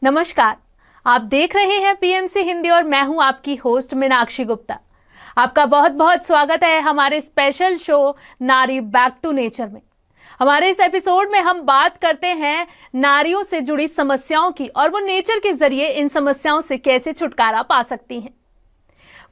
नमस्कार। आप देख रहे हैं पीएमसी हिंदी और मैं हूं आपकी होस्ट मीनाक्षी गुप्ता। आपका बहुत बहुत स्वागत है हमारे स्पेशल शो नारी बैक टू नेचर में। हमारे इस एपिसोड में हम बात करते हैं नारियों से जुड़ी समस्याओं की और वो नेचर के जरिए इन समस्याओं से कैसे छुटकारा पा सकती हैं।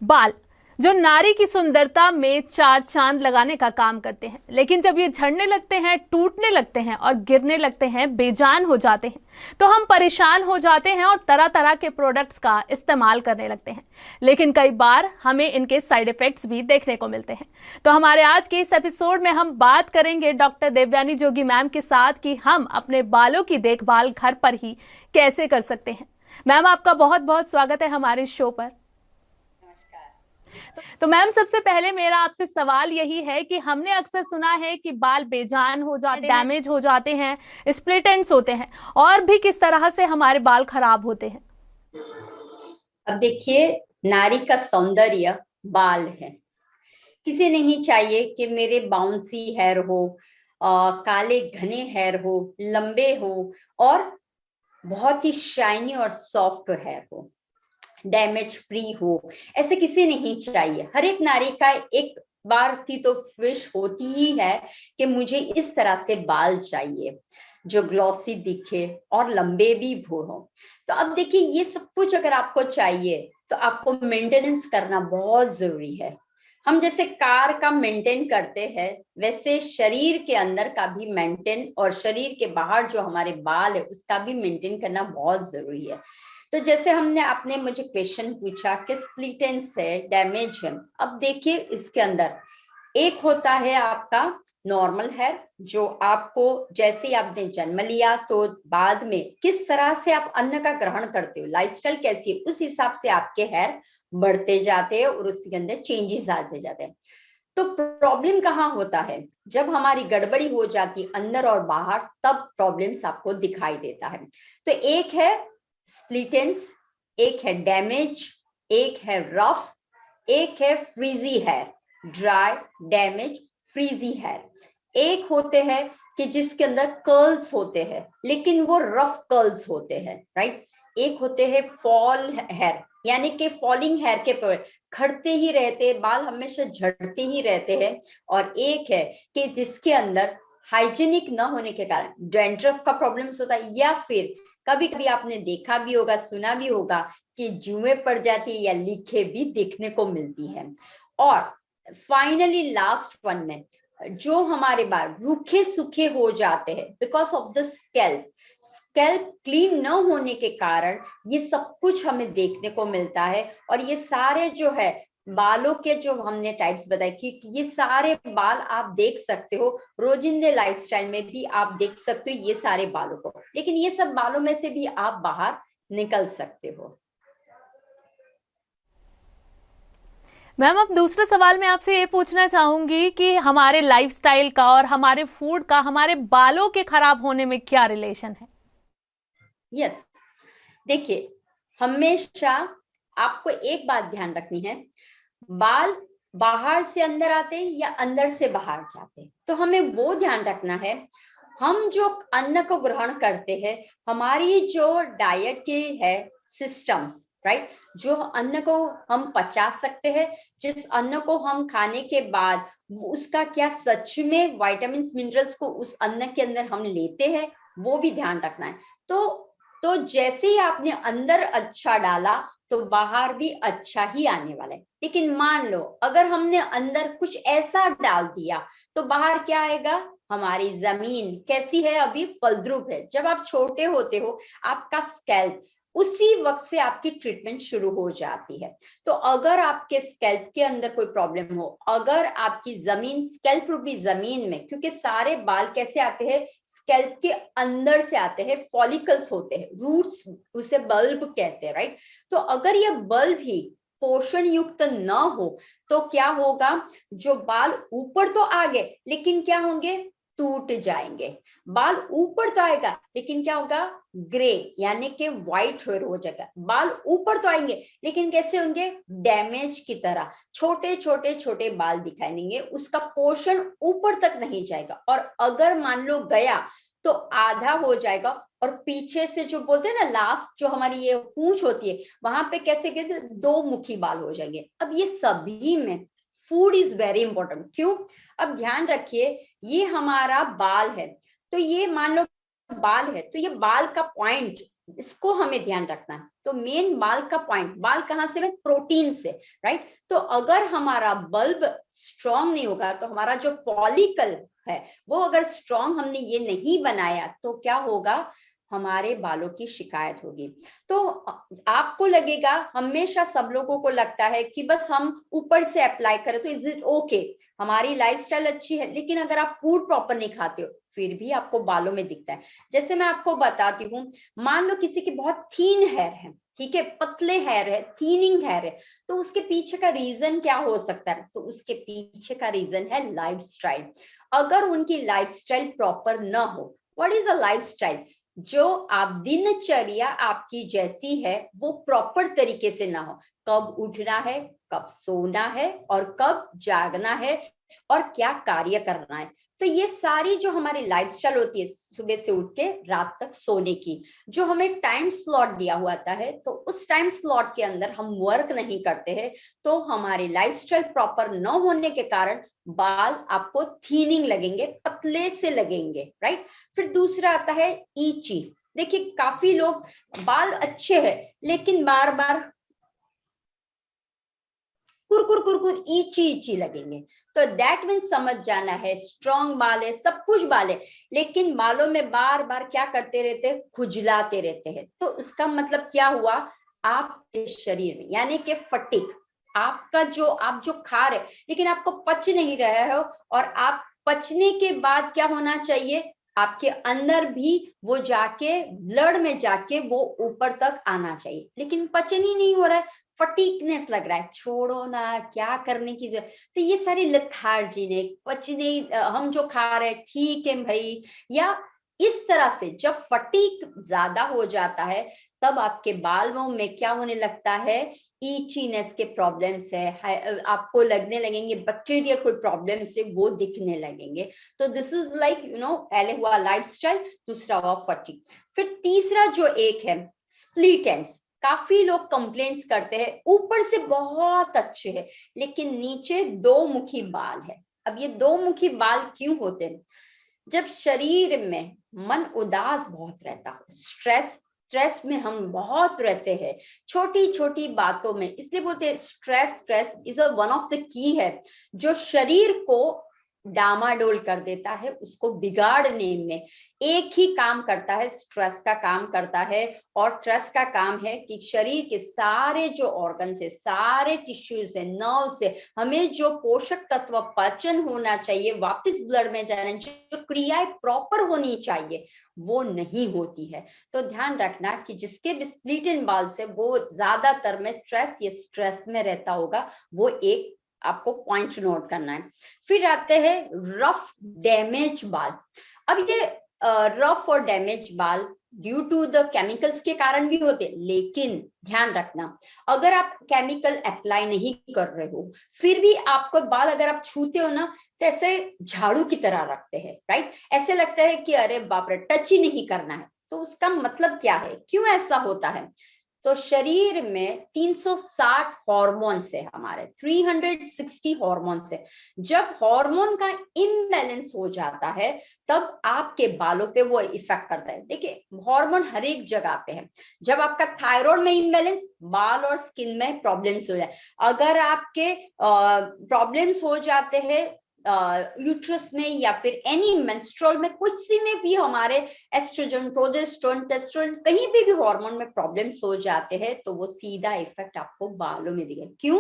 बाल जो नारी की सुंदरता में चार चांद लगाने का काम करते हैं, लेकिन जब ये झड़ने लगते हैं, टूटने लगते हैं और गिरने लगते हैं, बेजान हो जाते हैं, तो हम परेशान हो जाते हैं और तरह तरह के प्रोडक्ट्स का इस्तेमाल करने लगते हैं। लेकिन कई बार हमें इनके साइड इफेक्ट्स भी देखने को मिलते हैं। तो हमारे आज के इस एपिसोड में हम बात करेंगे डॉक्टर देवयानी जोगी मैम के साथ कि हम अपने बालों की देखभाल घर पर ही कैसे कर सकते हैं। मैम, आपका बहुत बहुत स्वागत है हमारे शो पर। तो मैम, सबसे पहले मेरा आपसे सवाल यही है कि हमने अक्सर सुना है कि बाल बेजान हो जाते हैं, डैमेज हो जाते हैं, स्प्लिट एंड्स होते हैं, और भी किस तरह से हमारे बाल खराब होते हैं। अब देखिए, नारी का सौंदर्य बाल है। किसे नहीं चाहिए कि मेरे बाउंसी हेयर हो, काले घने हेयर हो, लंबे हो और बहुत ही शाइनी और सॉफ्ट हेयर हो, डैमेज फ्री हो। ऐसे किसी नहीं चाहिए। हर एक नारी का एक बार थी तो विश होती ही है कि मुझे इस तरह से बाल चाहिए जो ग्लॉसी दिखे और लंबे भी हो। तो अब देखिए, ये सब कुछ अगर आपको चाहिए तो आपको मेंटेनेंस करना बहुत जरूरी है। हम जैसे कार का मेंटेन करते हैं, वैसे शरीर के अंदर का भी मेंटेन और शरीर के बाहर जो हमारे बाल है उसका भी मेंटेन करना बहुत जरूरी है। तो जैसे आपने मुझे क्वेश्चन पूछा कि स्प्लिट एंड्स है, डैमेज है। अब देखिए, इसके अंदर एक होता है आपका नॉर्मल हेयर, जो आपको जैसे ही आपने जन्म लिया तो बाद में किस तरह से आप अन्न का ग्रहण करते हो, लाइफस्टाइल कैसी है, उस हिसाब से आपके हेयर बढ़ते जाते हैं और उसके अंदर चेंजेस आते जाते हैं। तो प्रॉब्लम कहाँ होता है? जब हमारी गड़बड़ी हो जाती है अंदर और बाहर, तब प्रॉब्लम्स आपको दिखाई देता है। तो एक है स्प्लिट एंड्स, एक है डैमेज, एक है रफ, एक है frizzy hair, dry, damage, frizzy hair. एक होते हैं कि जिसके अंदर कर्ल्स होते हैं लेकिन वो रफ कर्ल्स होते हैं, राइट। एक होते हैं फॉल हेयर, यानी कि फॉलिंग हेयर के पर खड़ते ही रहते हैं, बाल हमेशा झड़ते ही रहते हैं। और एक है कि जिसके अंदर हाइजीनिक न होने के कारण डैंड्रफ का प्रॉब्लम्स होता है, या फिर कभी कभी आपने देखा भी होगा, सुना भी होगा कि जुएं पड़ जाती है या लीखे भी देखने को मिलती है। और फाइनली लास्ट वन में जो हमारे बाल रूखे सूखे हो जाते हैं because of the scalp clean न होने के कारण ये सब कुछ हमें देखने को मिलता है। और ये सारे जो है बालों के जो हमने टाइप्स बताए कि ये सारे बाल आप देख सकते हो रोजिंदे लाइफस्टाइल में भी, आप देख सकते हो ये सारे बालों को, लेकिन ये सब बालों में से भी आप बाहर निकल सकते हो। मैम, अब दूसरा सवाल मैं आपसे ये पूछना चाहूंगी कि हमारे लाइफस्टाइल का और हमारे फूड का हमारे बालों के खराब होने में क्या रिलेशन है। यस, देखिए, हमेशा आपको एक बात ध्यान रखनी है, बाल बाहर से अंदर आते हैं या अंदर से बाहर जाते हैं, तो हमें वो ध्यान रखना है। हम जो अन्न को ग्रहण करते हैं, हमारी जो डाइट की है सिस्टम्स, राइट, जो अन्न को हम पचा सकते हैं, जिस अन्न को हम खाने के बाद उसका क्या सच में विटामिन्स मिनरल्स को उस अन्न के अंदर हम लेते हैं, वो भी ध्यान रखना है। तो जैसे ही आपने अंदर अच्छा डाला तो बाहर भी अच्छा ही आने वाला है। लेकिन मान लो अगर हमने अंदर कुछ ऐसा डाल दिया तो बाहर क्या आएगा? हमारी जमीन कैसी है? अभी फलद्रुप है। जब आप छोटे होते हो, आपका स्कैल्प उसी वक्त से आपकी ट्रीटमेंट शुरू हो जाती है। तो अगर आपके स्कैल्प के अंदर कोई प्रॉब्लम हो, अगर आपकी जमीन स्कैल्प रूपी जमीन में, क्योंकि सारे बाल कैसे आते हैं? स्कैल्प के अंदर से आते हैं, फॉलिकल्स होते हैं, रूट्स, उसे बल्ब कहते हैं, राइट। तो अगर ये बल्ब ही पोषण युक्त न हो तो क्या होगा? जो बाल ऊपर तो आ गए लेकिन क्या होंगे? टूट जाएंगे। बाल ऊपर तो आएगा लेकिन क्या होगा? ग्रे, यानी कि व्हाइट हो जाएगा। बाल ऊपर तो आएंगे लेकिन कैसे होंगे? डैमेज की तरह छोटे छोटे छोटे बाल दिखाई देंगे, उसका पोषण ऊपर तक नहीं जाएगा। और अगर मान लो गया तो आधा हो जाएगा, और पीछे से जो बोलते हैं ना लास्ट जो हमारी ये पूंछ होती है वहां पे कैसे कहते हैं, दो मुखी बाल हो जाएंगे। अब ये सभी में फूड इज वेरी इंपॉर्टेंट। क्यों? अब ध्यान रखिए, ये हमारा बाल है, तो ये मान लो बाल है, तो ये बाल का पॉइंट, इसको हमें ध्यान रखना है। तो मेन बाल का पॉइंट, बाल कहाँ से? प्रोटीन से, राइट। तो अगर हमारा बल्ब स्ट्रांग नहीं होगा, तो हमारा जो फॉलिकल है वो अगर स्ट्रांग हमने ये नहीं बनाया, तो क्या होगा? हमारे बालों की शिकायत होगी। तो आपको लगेगा, हमेशा सब लोगों को लगता है कि बस हम ऊपर से अप्लाई करें तो इज इट ओके, हमारी लाइफस्टाइल अच्छी है, लेकिन अगर आप फूड प्रॉपर नहीं खाते हो फिर भी आपको बालों में दिखता है। जैसे मैं आपको बताती हूँ, मान लो किसी की बहुत थीन हेयर है, ठीक है, पतले हेयर है, थीनिंग हेयर है, तो उसके पीछे का रीजन क्या हो सकता है? तो उसके पीछे का रीजन है लाइफस्टाइल। अगर उनकी लाइफस्टाइल प्रॉपर ना हो, व्हाट इज अ लाइफस्टाइल? जो आप दिनचर्या आपकी जैसी है वो प्रॉपर तरीके से ना हो, कब उठना है, कब सोना है, और कब जागना है, और क्या कार्य करना है। तो ये सारी जो हमारी लाइफस्टाइल होती है, सुबह से उठ के रात तक सोने की, जो हमें टाइम स्लॉट दिया हुआ आता है, तो उस टाइम स्लॉट के अंदर हम वर्क नहीं करते हैं, तो हमारी लाइफस्टाइल प्रॉपर न होने के कारण बाल आपको थीनिंग लगेंगे, पतले से लगेंगे, राइट। फिर दूसरा आता है ईची। देखिए काफी लोग बाल अच्छे हैं लेकिन बार बार कुरकुर कुरकुर ईची ईची लगेंगे, तो दैट मीन समझ जाना है स्ट्रॉन्ग बाल है, सब कुछ बाल है, लेकिन बालों में बार बार क्या करते रहते हैं? खुजलाते रहते हैं। तो उसका मतलब क्या हुआ? आपके शरीर में, यानी कि फटीग, आपका जो आप जो खा रहे लेकिन आपको पच नहीं रहे हो, और आप पचने के बाद क्या होना चाहिए? आपके अंदर भी वो जाके ब्लड में जाके वो ऊपर तक आना चाहिए, लेकिन पचन ही नहीं हो रहा है, फटीकनेस लग रहा है, छोड़ो ना, क्या करने की जरूरत। तो ये सारी लेथार्जी ने पचने, हम जो खा रहे हैं ठीक है भाई, या इस तरह से जब फटीक ज्यादा हो जाता है, तब आपके बालों में क्या होने लगता है? ईचीनेस के प्रॉब्लम्स है, आपको लगने लगेंगे बैक्टीरियल कोई प्रॉब्लम से वो दिखने लगेंगे। तो दिस इज लाइक पहले हुआ लाइफस्टाइल, दूसरा हुआ फटीक। फिर तीसरा जो एक है स्प्लिट एंड्स। काफी लोग कंप्लेंट्स करते हैं ऊपर से बहुत अच्छे हैं लेकिन नीचे दो मुखी बाल है। अब ये दो मुखी बाल क्यों होते हैं? जब शरीर में मन उदास बहुत रहता है, स्ट्रेस में हम बहुत रहते हैं, छोटी छोटी बातों में, इसलिए बोलते हैं stress is a one of the key है जो शरीर को डामाडोल कर देता है, उसको बिगाड़ने में एक ही काम करता है, स्ट्रेस का काम करता है। और स्ट्रेस का काम है कि शरीर के सारे जो ऑर्गन से, सारे टिश्यूज से, नर्व से हमें जो पोषक तत्व पाचन होना चाहिए, वापस ब्लड में जाना, जो क्रियाएं प्रॉपर होनी चाहिए वो नहीं होती है। तो ध्यान रखना कि जिसके भी स्प्लिट एंड बाल से वो ज्यादातर में स्ट्रेस या स्ट्रेस में रहता होगा, वो एक आपको पॉइंट नोट करना है। फिर आते हैं रफ डैमेज बाल। अब ये रफ और डैमेज बाल ड्यू टू द केमिकल्स के कारण भी होते, लेकिन ध्यान रखना अगर आप केमिकल अप्लाई नहीं कर रहे हो फिर भी आपको बाल अगर आप छूते हो ना, तो ऐसे झाड़ू की तरह रखते हैं, राइट। ऐसे लगता है कि अरे बाप रे, टच ही नहीं करना है। तो उसका मतलब क्या है, क्यों ऐसा होता है? तो शरीर में 360 हॉर्मोन्स है, हमारे 360 हॉर्मोन्स है। जब हार्मोन का इम्बैलेंस हो जाता है तब आपके बालों पे वो इफेक्ट करता है। देखिए हार्मोन हर एक जगह पे है। जब आपका थायराइड में इम्बैलेंस, बाल और स्किन में प्रॉब्लम्स हो जाए। अगर आपके प्रॉब्लम्स हो जाते हैं यूट्रस में या फिर एनी मेंस्ट्रुअल में, कुछ सी में भी हमारे एस्ट्रोजन, प्रोजेस्टेरोन, टेस्टोस्टेरोन, कहीं भी हार्मोन में प्रॉब्लम्स हो जाते हैं, तो वो सीधा इफेक्ट आपको बालों में दिखेगा। क्यों?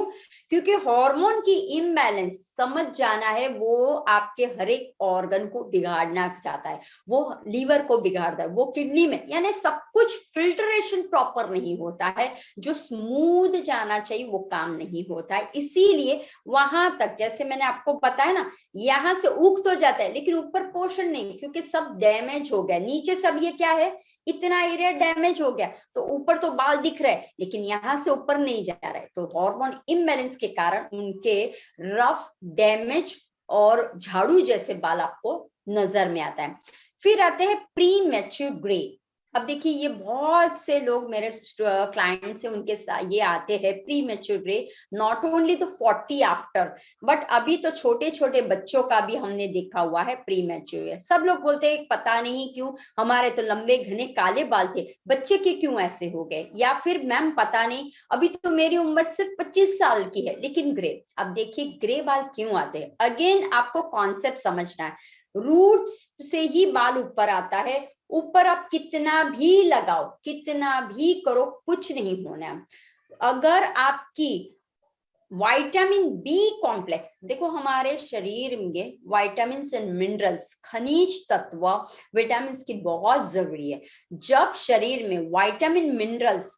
क्योंकि हार्मोन की इम्बैलेंस समझ जाना है, वो आपके हर एक ऑर्गन को बिगाड़ना चाहता है। वो लीवर को बिगाड़ता है, वो किडनी में, यानी सब कुछ फिल्ट्रेशन प्रॉपर नहीं होता है, जो स्मूथ जाना चाहिए वो काम नहीं होता है। इसीलिए वहां तक, जैसे मैंने आपको बताया ना, यहां से उग तो जाता है लेकिन ऊपर पोर्शन नहीं, क्योंकि सब डैमेज हो गया। नीचे सब ये क्या है, इतना एरिया डैमेज हो गया, तो ऊपर तो बाल दिख रहे हैं लेकिन यहां से ऊपर नहीं जा रहा है। तो हार्मोन इम्बैलेंस के कारण उनके रफ, डैमेज और झाड़ू जैसे बाल आपको नजर में आता है। फिर आते हैं प्री मैच्योर ग्रे। अब देखिए ये बहुत से लोग मेरे क्लाइंट्स से उनके साथ ये आते हैं pre mature grey, not only the 40 after, but अभी तो छोटे छोटे बच्चों का भी हमने देखा हुआ है प्री मैच्योर। सब लोग बोलते हैं पता नहीं क्यों हमारे तो लंबे घने काले बाल थे, बच्चे के क्यों ऐसे हो गए, या फिर मैम पता नहीं अभी तो मेरी उम्र सिर्फ 25 साल की है लेकिन ग्रे। अब देखिए ग्रे बाल क्यों आते हैं, अगेन आपको कॉन्सेप्ट समझना है। रूट्स से ही बाल ऊपर आता है, ऊपर आप कितना भी लगाओ कितना भी करो कुछ नहीं होना। अगर आपकी विटामिन बी कॉम्प्लेक्स, देखो हमारे शरीर में विटामिन एंड मिनरल्स, खनिज तत्व, विटामिन की बहुत जरूरी है। जब शरीर में विटामिन मिनरल्स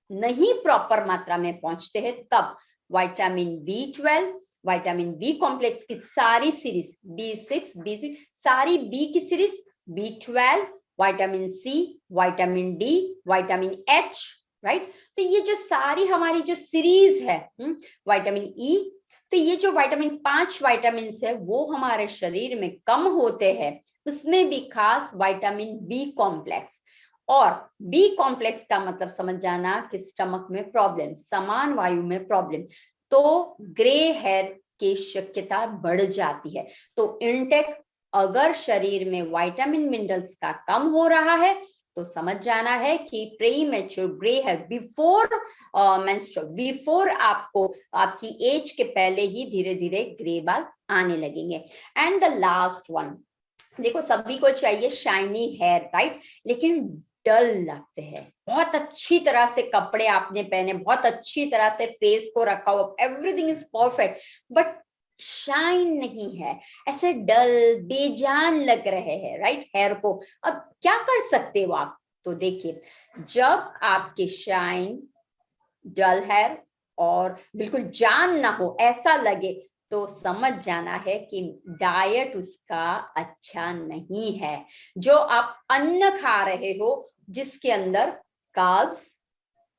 नहीं प्रॉपर मात्रा में पहुंचते हैं तब vitamin B12, vitamin B complex की सारी सीरीज B6, B3, सारी बी की series, B12, vitamin C, vitamin D, vitamin H, right. तो ये जो सारी हमारी जो सीरीज है, विटामिन ई, तो ये जो विटामिन 5 विटामिन है वो हमारे शरीर में कम होते हैं, उसमें भी खास विटामिन बी कॉम्प्लेक्स। और बी कॉम्प्लेक्स का मतलब समझ जाना कि स्टमक में प्रॉब्लम, समान वायु में प्रॉब्लम, तो ग्रे हेयर की शक्यता बढ़ जाती है। तो इनटेक अगर शरीर में विटामिन मिनरल्स का कम हो रहा है तो समझ जाना है कि premature grey hair before menstrual, before आपको आपकी एज के पहले ही धीरे धीरे ग्रे बाल आने लगेंगे। एंड द लास्ट वन, देखो सभी को चाहिए शाइनी हेयर, राइट, लेकिन डल लगते हैं। बहुत अच्छी तरह से कपड़े आपने पहने, बहुत अच्छी तरह से फेस को रखा हो, everything is perfect, but shine नहीं है, ऐसे डल बेजान लग रहे हैं, राइट, हेयर को। अब क्या कर सकते हो आप, तो देखिए जब आपके शाइन, डल हेयर और बिल्कुल जान ना हो ऐसा लगे तो समझ जाना है कि डाइट उसका अच्छा नहीं है। जो आप अन्न खा रहे हो जिसके अंदर carbs,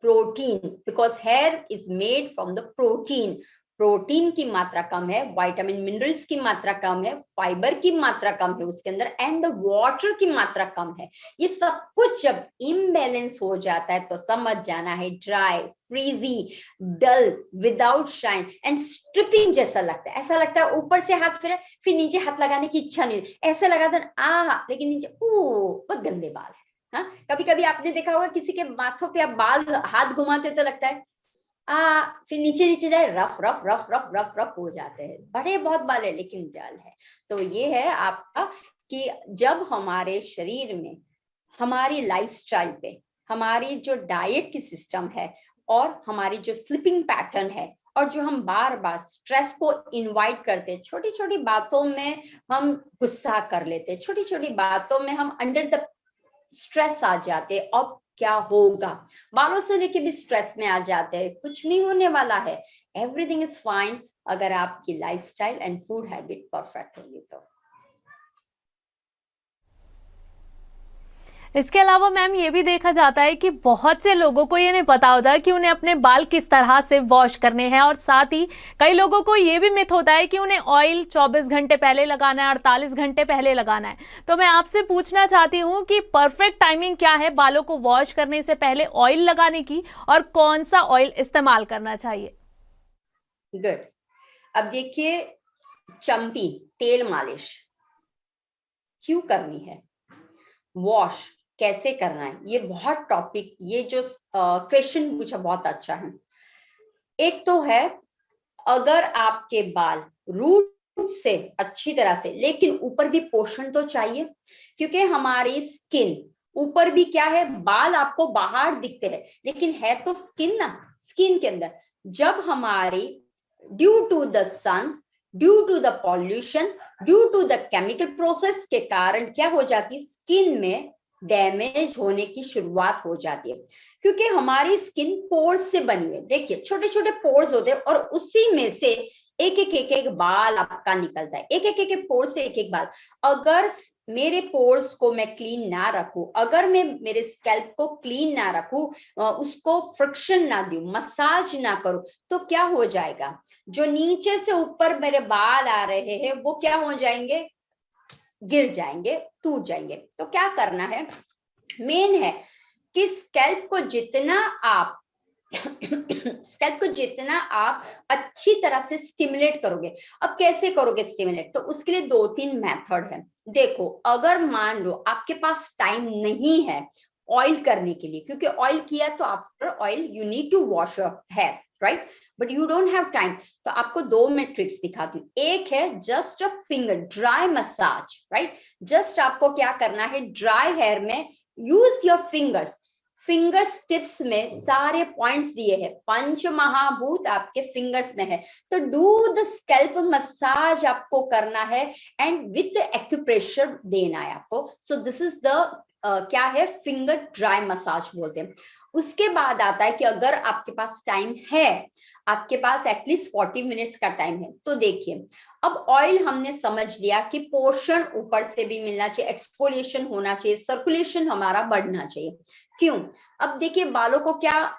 protein, because here is made from the protein, protein की मात्रा कम है, विटामिन मिनरल्स की मात्रा कम है, फाइबर की मात्रा कम है उसके अंदर, एंड द वाटर की मात्रा कम है। ये सब कुछ जब इम्बैलेंस हो जाता है तो समझ जाना है dry, frizzy, dull, without shine and stripping जैसा लगता है। ऐसा लगता है ऊपर से हाथ फिर नीचे हाथ लगाने की इच्छा नहीं, ऐसा लगा था लेकिन नीचे बहुत गंदे बाल है। हाँ, कभी कभी आपने देखा होगा किसी के माथों पे आप बाल हाथ घुमाते तो लगता है फिर नीचे नीचे जाए rough rough rough rough rough rough हो जाते हैं, बड़े बहुत बाल है लेकिन डल है। तो ये है आपका कि जब हमारे शरीर में, हमारी लाइफस्टाइल पे, हमारी जो डाइट की सिस्टम है और हमारी जो स्लीपिंग पैटर्न है, और जो हम बार बार स्ट्रेस को इनवाइट करते हैं, छोटी छोटी बातों में हम गुस्सा कर लेते हैं, छोटी छोटी बातों में हम अंडर द स्ट्रेस आ जाते, अब क्या होगा, बालों से लेके भी स्ट्रेस में आ जाते हैं, कुछ नहीं होने वाला है, एवरीथिंग इज फाइन अगर आपकी lifestyle and food habit perfect होगी तो। इसके अलावा मैम ये भी देखा जाता है कि बहुत से लोगों को ये नहीं पता होता कि उन्हें अपने बाल किस तरह से वॉश करने हैं, और साथ ही कई लोगों को ये भी मिथ होता है कि उन्हें ऑयल 24 घंटे पहले लगाना है, 48 घंटे पहले लगाना है। तो मैं आपसे पूछना चाहती हूँ कि परफेक्ट टाइमिंग क्या है बालों को वॉश करने से पहले ऑयल लगाने की, और कौन सा ऑयल इस्तेमाल करना चाहिए? गुड। अब देखिए चंपी तेल मालिश क्यों करनी है, वॉश कैसे करना है, ये बहुत टॉपिक, ये जो क्वेश्चन पूछा बहुत अच्छा है। एक तो है अगर आपके बाल रूट से अच्छी तरह से, लेकिन ऊपर भी पोषण तो चाहिए, क्योंकि हमारी स्किन ऊपर भी क्या है, बाल आपको बाहर दिखते हैं लेकिन है तो स्किन ना, स्किन के अंदर जब हमारी due to the sun, due to the pollution, due to the chemical process के कारण क्या हो जाती है, स्किन में डैमेज होने की शुरुआत हो जाती है। क्योंकि हमारी स्किन पोर्स से बनी हुई, देखिए छोटे छोटे पोर्स होते हैं और उसी में से एक बाल आपका निकलता है, एक पोर्स से एक बाल। अगर मेरे पोर्स को मैं क्लीन ना रखूं, अगर मैं मेरे स्कैल्प को क्लीन ना रखूं, उसको फ्रिक्शन ना दूं, मसाज ना करूं, तो क्या हो जाएगा, जो नीचे से ऊपर मेरे बाल आ रहे हैं वो क्या हो जाएंगे, गिर जाएंगे, टूट जाएंगे। तो क्या करना है, मेन है कि स्कैल्प को जितना आप अच्छी तरह से स्टिमुलेट करोगे। अब कैसे करोगे स्टिमुलेट, तो उसके लिए 2-3 मेथड है। देखो, अगर मान लो आपके पास टाइम नहीं है ऑयल करने के लिए, क्योंकि ऑयल किया तो after oil you need to wash your hair, right, but you don't have time, तो आपको 2 मैं ट्रिक्स दिखाती हूँ। एक है just a finger dry massage, right, just आपको क्या करना है, ड्राई हेयर में यूज योर फिंगर्स टिप्स में सारे पॉइंट्स दिए हैं, पंच महाभूत आपके फिंगर्स में है, तो डू द स्कैल्प मसाज आपको करना है एंड विद एक्यूप्रेशर देना है आपको। सो दिस इज द क्या है, फिंगर ड्राई मसाज बोलते हैं। उसके बाद आता है कि अगर आपके पास टाइम है, आपके पास एटलीस्ट 40 मिनट्स का टाइम है, तो देखिए, अब ऑयल हमने समझ लिया कि पोषण ऊपर से भी मिलना चाहिए, एक्सफोलिएशन होना चाहिए, सर्कुलेशन हमारा बढ़ना चाहिए। क्यों? अब देखिए, बालों को क्या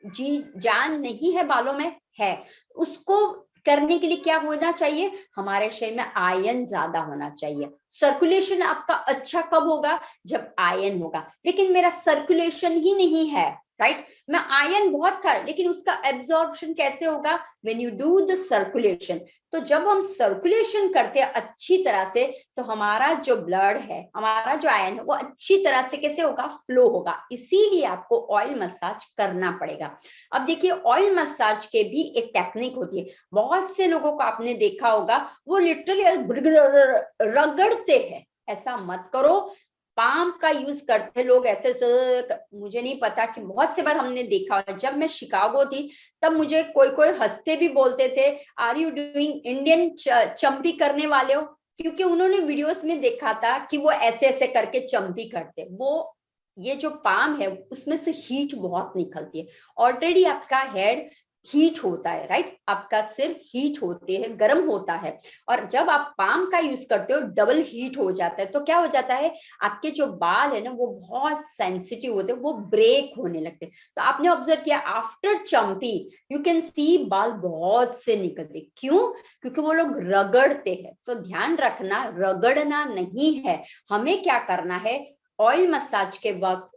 जी जान नहीं है, बालों में है, उसको करने के लिए क्या होना चाहिए, हमारे शरीर में आयरन ज्यादा होना चाहिए। सर्कुलेशन आपका अच्छा कब होगा, जब आयरन होगा, लेकिन मेरा सर्कुलेशन ही नहीं है, राइट, मैं आयरन बहुत खा रहा, लेकिन उसका एब्जॉर्प्शन कैसे होगा, when you do the circulation. तो जब हम सर्कुलेशन करते हैं अच्छी तरह से, तो हमारा जो ब्लड है, हमारा जो आयरन है, वो अच्छी तरह से कैसे होगा, फ्लो होगा। इसीलिए आपको ऑयल मसाज करना पड़ेगा। अब देखिए, ऑयल मसाज के भी एक टेक्निक होती है। बहुत से लोगों को आपने देखा होगा, वो लिटरली रगड़ते हैं, ऐसा मत करो। पाम का यूज करते लोग ऐसे, मुझे नहीं पता कि बहुत से बार हमने देखा, जब मैं शिकागो थी तब मुझे कोई कोई हंसते भी बोलते थे, आर यू डूइंग इंडियन चंपी करने वाले हो, क्योंकि उन्होंने वीडियोस में देखा था कि वो ऐसे ऐसे करके चंपी करते। वो ये जो पाम है उसमें से हीट बहुत निकलती है, ऑलरेडी आपका हेड हीट होता है, राइट, आपका सिर हीट होते है, गर्म होता है, और जब आप पाम का यूज करते हो डबल हीट हो जाता है। तो क्या हो जाता है, आपके जो बाल है ना वो बहुत सेंसिटिव होते हैं, वो ब्रेक होने लगते हैं। तो आपने ऑब्जर्व किया, after champi you can see बाल बहुत से निकलते। क्यों? क्योंकि वो लोग रगड़ते हैं। तो ध्यान रखना, रगड़ना नहीं है, हमें क्या करना है, ऑयल मसाज के वक्त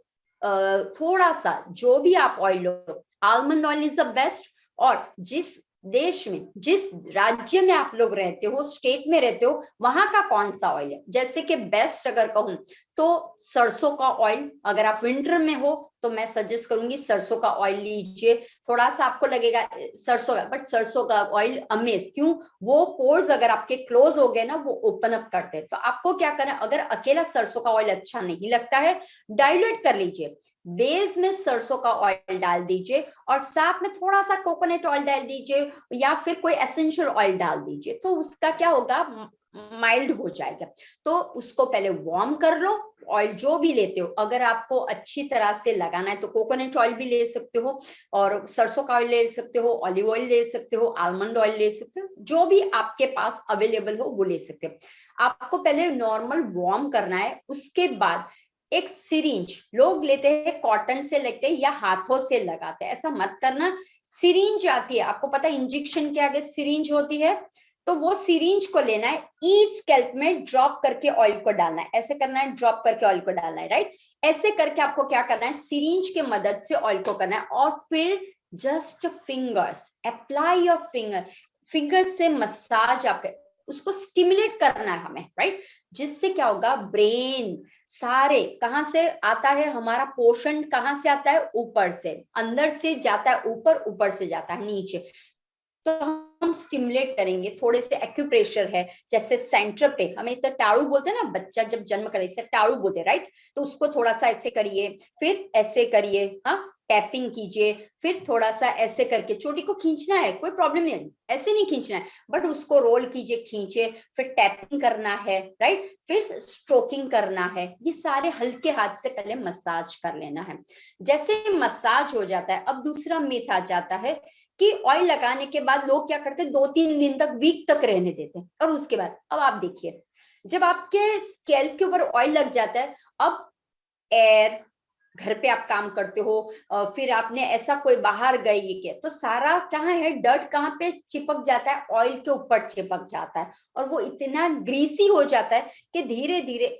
थोड़ा सा, जो भी आप oil low, almond oil is the best. और जिस देश में, जिस राज्य में आप लोग रहते हो, स्टेट में रहते हो, वहां का कौन सा ऑयल है, जैसे कि बेस्ट अगर कहूं तो सरसों का ऑयल, अगर आप विंटर में हो तो मैं सजेस्ट करूंगी सरसों का ऑयल लीजिए। थोड़ा सा आपको लगेगा सरसों का, बट सरसों का ऑयल अमेज, क्यों, वो पोर्स अगर आपके क्लोज हो गए ना, वो ओपन अप करते हैं। तो आपको क्या करना है, अगर अकेला सरसों का ऑयल अच्छा नहीं लगता है, डाइल्यूट कर लीजिए, बेस में सरसों का ऑयल डाल दीजिए, और साथ में थोड़ा सा कोकोनट ऑयल डाल दीजिए, या फिर कोई एसेंशियल ऑयल डाल दीजिए, तो उसका क्या होगा, माइल्ड हो जाएगा। तो उसको पहले वार्म कर लो, ऑयल जो भी लेते हो, अगर आपको अच्छी तरह से लगाना है तो कोकोनट ऑयल भी ले सकते हो, और सरसों का ऑयल ले सकते हो, ऑलिव ऑयल ले सकते हो, आलमंड ऑयल ले सकते हो, जो भी आपके पास अवेलेबल हो वो ले सकते हो। आपको पहले नॉर्मल वार्म करना है, उसके बाद एक सिरिंज लोग लेते हैं, कॉटन से लगते हैं या हाथों से लगाते हैं, ऐसा मत करना। सिरिंज आती है, आपको पता है इंजेक्शन के आगे सिरिंज होती है, तो वो सिरिंज को लेना है, ईच स्कैल्प में ड्रॉप करके ऑयल को डालना है, ऐसे करना है, ड्रॉप करके ऑयल को डालना है, राइट, ऐसे करके आपको क्या करना है, सिरिंज के मदद से ऑयल को करना है, और फिर just fingers apply your finger से मसाज आपके, उसको स्टिमुलेट करना है हमें, राइट, जिससे क्या होगा, ब्रेन सारे, कहां से आता है हमारा पोषण, कहां से आता है, ऊपर से, अंदर से जाता है ऊपर, ऊपर से जाता है नीचे। तो हम स्टिमुलेट करेंगे, थोड़े से एक्यूप्रेशर है, जैसे सेंटर पे, हमें तो टाड़ू बोलते हैं ना, बच्चा जब जन्म करे इसे टाड़ू बोलते हैं, राइट, तो उसको थोड़ा सा ऐसे करिए, फिर ऐसे करिए, हाँ, टैपिंग कीजिए, फिर थोड़ा सा ऐसे करके, चोटी को खींचना है, कोई प्रॉब्लम नहीं है, ऐसे नहीं खींचना है, बट उसको रोल कीजिए, खींचे, फिर टैपिंग करना है, राइट, फिर स्ट्रोकिंग करना है, ये सारे हल्के हाथ से पहले मसाज कर लेना है। जैसे मसाज हो जाता है, अब दूसरा मिथ आ जाता है कि ऑयल लगाने के बाद लोग क्या करते हैं, 2-3 दिन तक, वीक तक रहने देते हैं, और उसके बाद, अब आप देखिए, जब आपके स्कैल्प के ऊपर ऑयल लग जाता है, अब एयर घर पे आप काम करते हो, फिर आपने ऐसा कोई बाहर गए ये किया, तो सारा कहाँ है, डर्ट कहाँ पे चिपक जाता है, ऑयल के ऊपर चिपक जाता है, और वो इतना ग्रीसी हो जाता है कि धीरे धीरे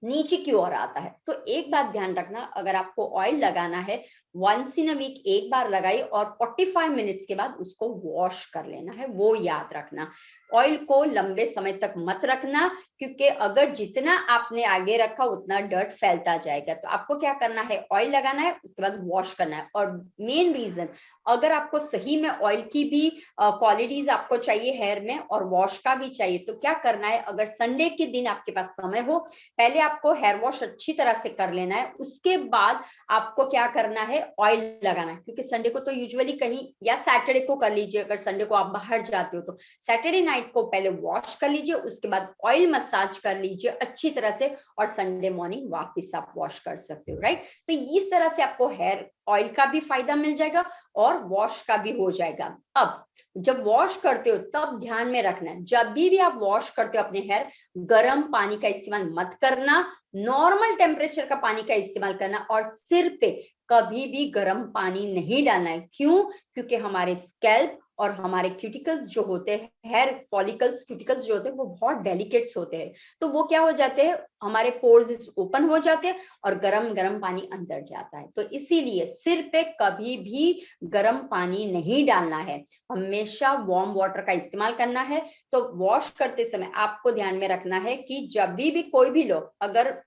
नीचे की ओर आता है। तो एक बात ध्यान रखना, अगर आपको ऑयल लगाना है, वंस इन अ वीक एक बार लगाइए और 45 मिनट्स के बाद उसको वॉश कर लेना है, वो याद रखना। ऑयल को लंबे समय तक मत रखना, क्योंकि अगर जितना आपने आगे रखा उतना डर्ट फैलता जाएगा। तो आपको क्या करना है, ऑयल लगाना है, उसके बाद वॉश करना है। और मेन रीजन, अगर आपको सही में ऑयल की भी क्वालिटीज आपको चाहिए हेयर में और वॉश का भी चाहिए, तो क्या करना है, अगर संडे के दिन आपके पास समय हो, पहले आपको हेयर वॉश अच्छी तरह से कर लेना है, उसके बाद आपको क्या करना है, ऑयल लगाना है। क्योंकि संडे को तो यूजुअली कहीं, या सैटरडे को कर लीजिए, अगर संडे को आप बाहर जाते हो तो सैटरडे नाइट को पहले वॉश कर लीजिए, उसके बाद ऑयल मसाज कर लीजिए अच्छी तरह से, और संडे मॉर्निंग वापस आप वॉश कर सकते हो, राइट। तो इस तरह से आपको हेयर ऑयल का भी फायदा मिल जाएगा और वॉश का भी हो जाएगा। अब जब वॉश करते हो तब ध्यान में रखना है, जब भी आप वॉश करते हो अपने हेयर, गर्म पानी का इस्तेमाल मत करना, नॉर्मल टेम्परेचर का पानी का इस्तेमाल करना, और सिर पे कभी भी गर्म पानी नहीं डालना है। क्यों? क्योंकि हमारे स्कैल्प और हमारे क्यूटिकल्स जो होते हैं, हेयर फॉलिकल्स क्यूटिकल्स जो होते हैं, वो बहुत डेलिकेट्स होते हैं। तो वो क्या हो जाते हैं, हमारे पोर्स ओपन हो जाते हैं और गरम गरम पानी अंदर जाता है। तो इसीलिए सिर पे कभी भी गर्म पानी नहीं डालना है, हमेशा वार्म वाटर का इस्तेमाल करना है। तो वॉश करते समय आपको ध्यान में रखना है कि जब भी कोई भी लोग अगर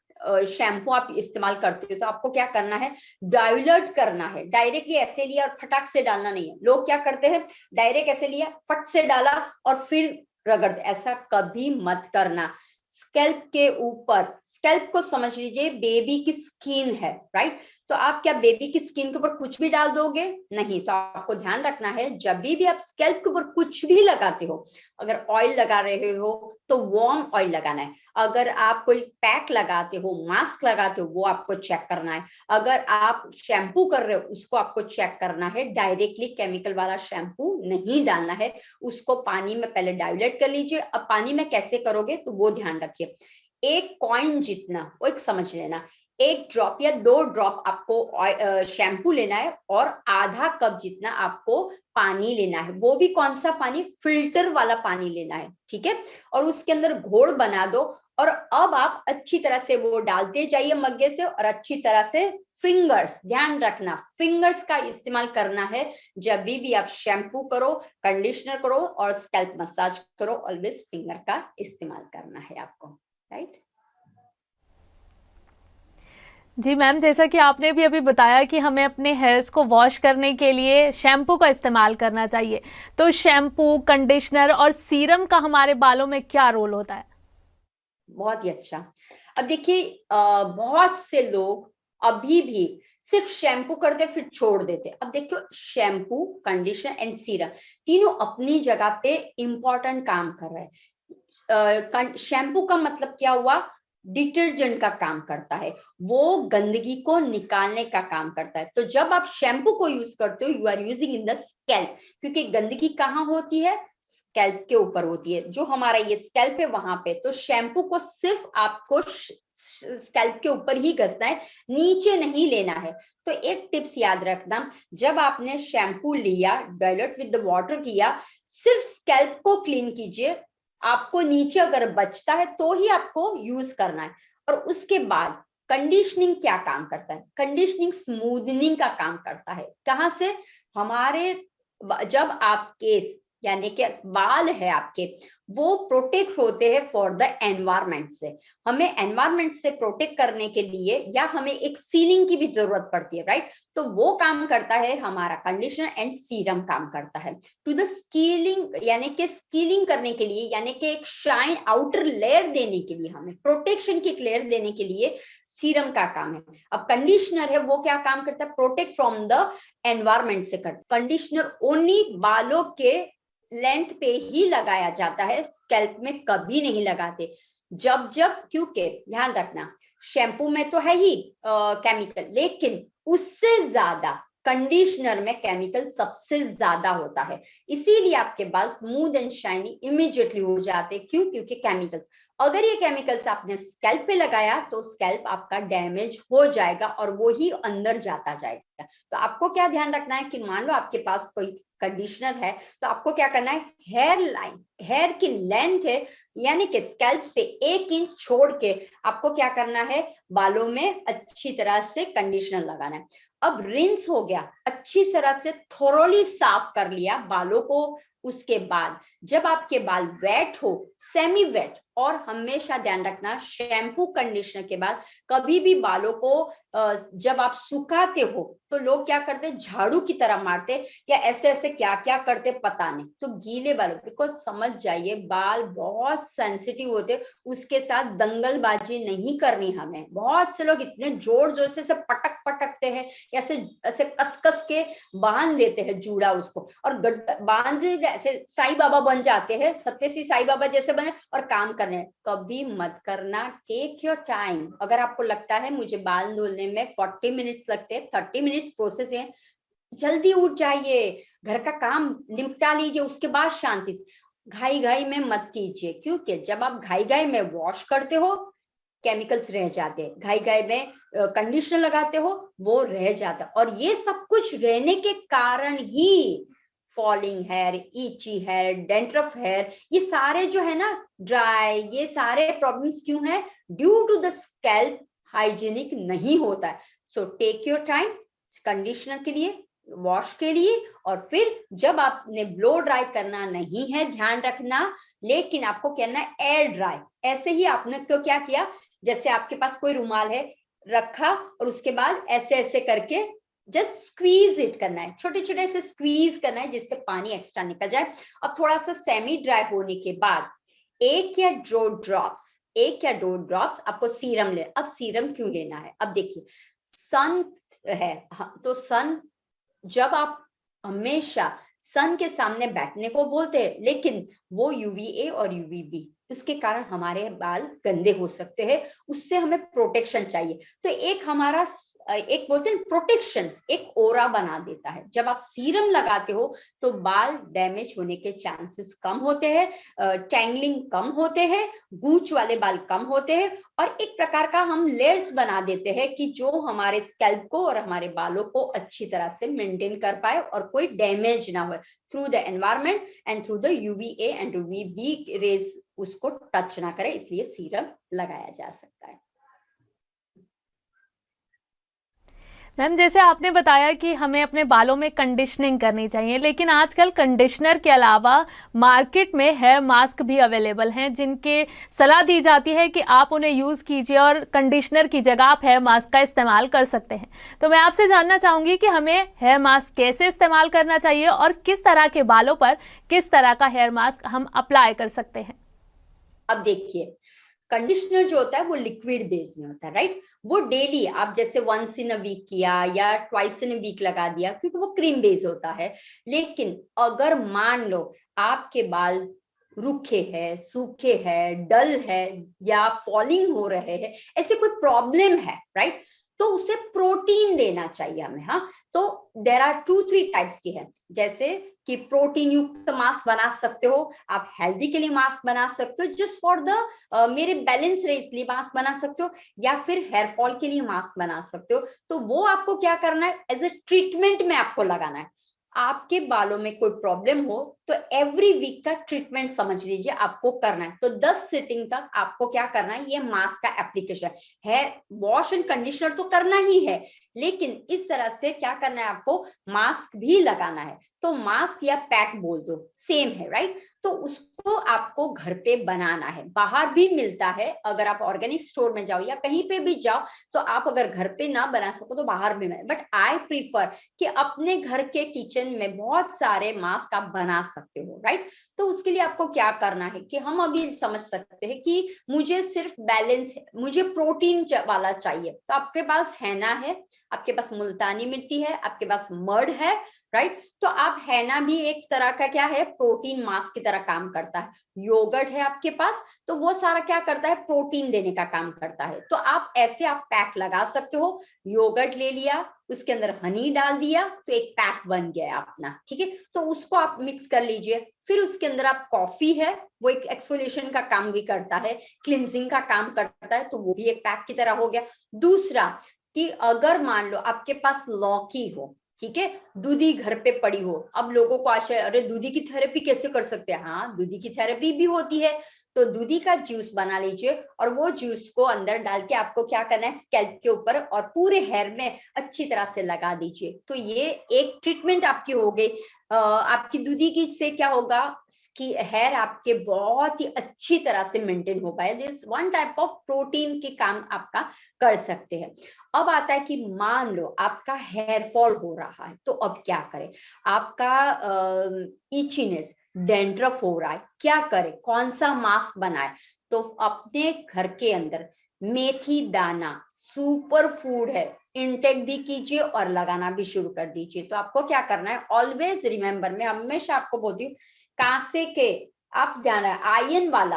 शैम्पू आप इस्तेमाल करते हो तो आपको क्या करना है, डाइल्यूट करना है। डायरेक्टली ऐसे लिया और फटाक से डालना नहीं है। लोग क्या करते हैं, डायरेक्ट ऐसे लिया, फट से डाला और फिर रगड़, ऐसा कभी मत करना। स्कैल्प के ऊपर, स्कैल्प को समझ लीजिए बेबी की स्किन है, राइट। तो आप क्या बेबी की स्किन के ऊपर कुछ भी डाल दोगे? नहीं। तो आपको ध्यान रखना है, जब भी आप स्कैल्प के ऊपर कुछ भी लगाते हो, अगर ऑयल लगा रहे हो तो वार्म ऑयल लगाना है। अगर आप कोई पैक लगाते हो, मास्क लगाते हो, वो आपको चेक करना है। अगर आप शैम्पू कर रहे हो, उसको आपको चेक करना है। डायरेक्टली केमिकल वाला शैम्पू नहीं डालना है, उसको पानी में पहले डाइल्यूट कर लीजिए। अब पानी में कैसे करोगे तो वो ध्यान रखिए। एक कॉइन जितना, वो एक समझ लेना, 1 ड्रॉप या 2 ड्रॉप आपको शैम्पू लेना है और आधा कप जितना आपको पानी लेना है। वो भी कौन सा पानी? फिल्टर वाला पानी लेना है, ठीक है। और उसके अंदर घोल बना दो, और अब आप अच्छी तरह से वो डालते जाइए मग्गे से, और अच्छी तरह से फिंगर्स, ध्यान रखना फिंगर्स का इस्तेमाल करना है जब भी आप शैम्पू करो, कंडीशनर करो और स्कैल्प मसाज करो, ऑलवेज फिंगर का इस्तेमाल करना है आपको, राइट। जी मैम, जैसा कि आपने भी अभी बताया कि हमें अपने हेयर्स को वॉश करने के लिए शैम्पू का इस्तेमाल करना चाहिए, तो शैम्पू, कंडीशनर और सीरम का हमारे बालों में क्या रोल होता है? बहुत ही अच्छा। अब देखिए, बहुत से लोग अभी भी सिर्फ शैम्पू करते फिर छोड़ देते। अब देखो, शैम्पू, कंडीशनर एंड सीरम तीनों अपनी जगह पे इंपॉर्टेंट काम कर रहे हैं। शैम्पू का मतलब क्या हुआ? डिटर्जेंट का काम करता है, वो गंदगी को निकालने का काम करता है। तो जब आप शैम्पू को यूज करते हो, you are using in the scalp, क्योंकि गंदगी कहाँ होती है? स्कैल्प के ऊपर होती है। जो हमारा ये स्कैल्प है वहां पे, तो शैम्पू को सिर्फ आपको स्कैल्प के ऊपर ही घसना है, नीचे नहीं लेना है। तो एक टिप्स याद रखना, जब आपने शैम्पू लिया, डाइल्यूट विद द वाटर किया, सिर्फ स्कैल्प को क्लीन कीजिए। आपको नीचे अगर बचता है तो ही आपको यूज करना है। और उसके बाद कंडीशनिंग क्या काम करता है? कंडीशनिंग स्मूथनिंग का काम करता है। कहां से? हमारे जब आप केस यानी कि बाल है आपके, वो प्रोटेक्ट होते हैं फॉर द एनवायरमेंट से। हमें एनवायरमेंट से प्रोटेक्ट करने के लिए या हमें एक सीलिंग की भी जरूरत पड़ती है, राइट। तो वो काम करता है हमारा कंडीशनर एंड सीरम काम करता है टू द स्कीलिंग, यानी कि स्कीलिंग करने के लिए, यानी कि एक शाइन आउटर लेयर देने के लिए, हमें प्रोटेक्शन की लेयर देने के लिए सीरम का काम है। अब कंडीशनर है, वो क्या काम करता है? प्रोटेक्ट फ्रॉम द एनवायरमेंट से करता। कंडीशनर ओनली बालों के लेंथ पे ही लगाया जाता है, स्कैल्प में कभी नहीं लगाते। जब क्योंकि ध्यान रखना, शैम्पू में तो है ही केमिकल, लेकिन उससे ज्यादा कंडीशनर में केमिकल सबसे ज्यादा होता है, इसीलिए आपके बाल स्मूथ एंड शाइनी इमीडिएटली हो जाते हैं। क्यों? क्योंकि केमिकल्स, अगर ये केमिकल्स आपने स्कैल्प पे लगाया तो स्कैल्प आपका डैमेज हो जाएगा और वो ही अंदर जाता जाएगा। तो आपको क्या ध्यान रखना है कि मान लो आपके पास कोई कंडीशनर है, तो आपको क्या करना है, हेयर लाइन, हेयर की लेंथ है यानी कि स्कैल्प से 1 इंच छोड़ के आपको क्या करना है, बालों में अच्छी तरह से कंडीशनर लगाना है। अब रिंस हो गया, अच्छी तरह से थोरोली साफ कर लिया बालों को। उसके बाद जब आपके बाल वेट हो, सेमी वेट, और हमेशा ध्यान रखना शैम्पू कंडीशनर के बाद कभी भी बालों को जब आप सुखाते हो तो लोग क्या करते, झाड़ू की तरह मारते या ऐसे ऐसे क्या क्या करते पता नहीं। तो गीले बालों, बिकॉज समझ जाइए बाल बहुत सेंसिटिव होते, उसके साथ दंगलबाजी नहीं करनी हमें। बहुत से लोग इतने जोर जोर से पटक पटकते हैं, ऐसे ऐसे कस कस के बांध देते हैं जूड़ा उसको, और बांध ऐसे साईं बाबा बन जाते हैं, सत्यसी साईं बाबा जैसे बने और काम करने। कभी मत करना, टेक योर टाइम। अगर आपको लगता है मुझे बाल धुलने में 40 मिनट्स लगते हैं, 30 मिनट्स प्रोसेस है, जल्दी उठ जाइए, घर का काम निपटा लीजिए, उसके बाद शांति से, घाई घाई में मत कीजिए। क्योंकि जब आप घाई घाई में वॉश करते हो केमिकल्स रह जाते हैं, घाई घाई में कंडीशनर लगाते हो वो रह जाता है, और ये सब कुछ रहने के कारण ही फॉलिंग हेयर, ईची हेयर, डेंड्रफ हेयर, ये सारे जो है ना ड्राई, ये सारे प्रॉब्लम्स क्यों है, due to the scalp hygienic नहीं होता है। So take your time conditioner के लिए, वॉश के लिए, और फिर जब आपने ब्लो ड्राई करना नहीं है ध्यान रखना, लेकिन आपको कहना है एयर ड्राई। ऐसे ही आपने तो क्या किया, जैसे आपके पास कोई रुमाल है रखा और उसके बाद ऐसे ऐसे करके जस्ट स्क्वीज इट करना है, छोटे छोटे से स्क्वीज करना है जिससे पानी एक्स्ट्रा निकल जाए। अब थोड़ा सा सेमी ड्राई होने के बाद 1 या 2 ड्रॉप्स आपको सीरम ले। अब सीरम क्यों लेना है, अब देखिए सन है, तो सन, जब आप हमेशा सन के सामने बैठने को बोलते हैं, लेकिन वो यूवीए और यूवीबी, इसके कारण हमारे बाल गंदे हो सकते हैं, उससे हमें प्रोटेक्शन चाहिए। तो एक हमारा एक बोलते हैं प्रोटेक्शन, एक ओरा बना देता है। जब आप सीरम लगाते हो तो बाल डैमेज होने के चांसेस कम होते हैं, टैंगलिंग कम होते हैं, गूंच वाले बाल कम होते हैं, और एक प्रकार का हम लेयर्स बना देते हैं कि जो हमारे स्कैल्प को और हमारे बालों को अच्छी तरह से मेंटेन कर पाए और कोई डैमेज ना हो through the environment and through the UVA and UVB rays उसको टच ना करे, इसलिए सीरम लगाया जा सकता है। मैम जैसे आपने बताया कि हमें अपने बालों में कंडीशनिंग करनी चाहिए, लेकिन आजकल कंडीशनर के अलावा मार्केट में हेयर मास्क भी अवेलेबल हैं जिनके सलाह दी जाती है कि आप उन्हें यूज़ कीजिए और कंडीशनर की जगह आप हेयर मास्क का इस्तेमाल कर सकते हैं। तो मैं आपसे जानना चाहूँगी कि हमें हेयर मास्क कैसे इस्तेमाल करना चाहिए और किस तरह के बालों पर किस तरह का हेयर मास्क हम अप्लाई कर सकते हैं। अब देखिए कंडीशनर जो होता है वो लिक्विड बेस में होता है, राइट। वो डेली आप जैसे वंस इन अ वीक किया या ट्वाइस इन अ वीक लगा दिया, क्योंकि वो क्रीम बेस होता है। लेकिन अगर मान लो आपके बाल रूखे है, सूखे है, डल है या फॉलिंग हो रहे हैं, ऐसे कोई प्रॉब्लम है, राइट, तो उसे प्रोटीन देना चाहिए हमें। हाँ, तो देर आर 2-3 टाइप्स की है, जैसे कि प्रोटीन युक्त मास्क बना सकते हो आप, हेल्दी के लिए मास्क बना सकते हो, जस्ट फॉर द मेरे बैलेंस रहे इसलिए मास्क बना सकते हो, या फिर हेयर फॉल के लिए मास्क बना सकते हो। तो वो आपको क्या करना है, एज ए ट्रीटमेंट में आपको लगाना है। आपके बालों में कोई प्रॉब्लम हो तो एवरी वीक का ट्रीटमेंट समझ लीजिए आपको करना है। तो 10 सिटिंग तक आपको क्या करना है, ये मास्क का एप्लीकेशन है। वॉश एंड कंडीशनर तो करना ही है, लेकिन इस तरह से क्या करना है, आपको मास्क भी लगाना है। तो मास्क या पैक बोल दो, सेम है, राइट। तो उसको आपको घर पे बनाना है, बाहर भी मिलता है, अगर आप ऑर्गेनिक स्टोर में जाओ या कहीं पे भी जाओ तो आप अगर घर पे ना बना सको तो बाहर भी, बट आई प्रीफर कि अपने घर के किचन में बहुत सारे मास्क आप बना सकते हो, राइट। तो उसके लिए आपको क्या करना है कि हम अभी समझ सकते हैं कि मुझे सिर्फ बैलेंस, मुझे प्रोटीन वाला चाहिए, तो आपके पास हैना है, आपके पास मुल्तानी मिट्टी है, आपके पास मड है, राइट। तो आप हैना भी एक तरह का क्या है, प्रोटीन मास्क की तरह काम करता है। योगर्ट है आपके पास, तो वो सारा क्या करता है, प्रोटीन देने का काम करता है। तो आप ऐसे आप पैक लगा सकते हो। योगर्ट ले लिया, उसके अंदर हनी डाल दिया, तो एक पैक बन गया अपना, ठीक है। तो उसको आप मिक्स कर लीजिए। फिर उसके अंदर आप कॉफी है, वो एक एक्सफोलिएशन का काम भी करता है, क्लिनजिंग का काम करता है, तो वो भी एक पैक की तरह हो गया। दूसरा कि अगर मान लो आपके पास लौकी हो, ठीक है, दूधी घर पे पड़ी हो। अब लोगों को आशा है, अरे दूधी की थेरेपी कैसे कर सकते हैं? हाँ, दूधी की थेरेपी भी होती है। तो दूधी का जूस बना लीजिए और वो जूस को अंदर डाल के आपको क्या करना है, स्कैल्प के ऊपर और पूरे हेयर में अच्छी तरह से लगा दीजिए। तो ये एक ट्रीटमेंट आपकी हो गई। आपकी दूधी की से क्या होगा, हेयर आपके बहुत ही अच्छी तरह से मेंटेन हो पाए। This one type of protein की काम आपका कर सकते हैं। अब आता है कि मान लो आपका हेयर फॉल हो रहा है, तो अब क्या करें? आपका इचीनेस, डेंड्रफ हो रहा है, क्या करें, कौन सा मास्क बनाए? तो अपने घर के अंदर मेथी दाना सुपर फूड है, इनटेक भी कीजिए और लगाना भी शुरू कर दीजिए। तो आपको क्या करना है, ऑलवेज रिमेंबर, मैं हमेशा आपको बोलती हूँ, कांसे के आप ध्यान है आयन वाला,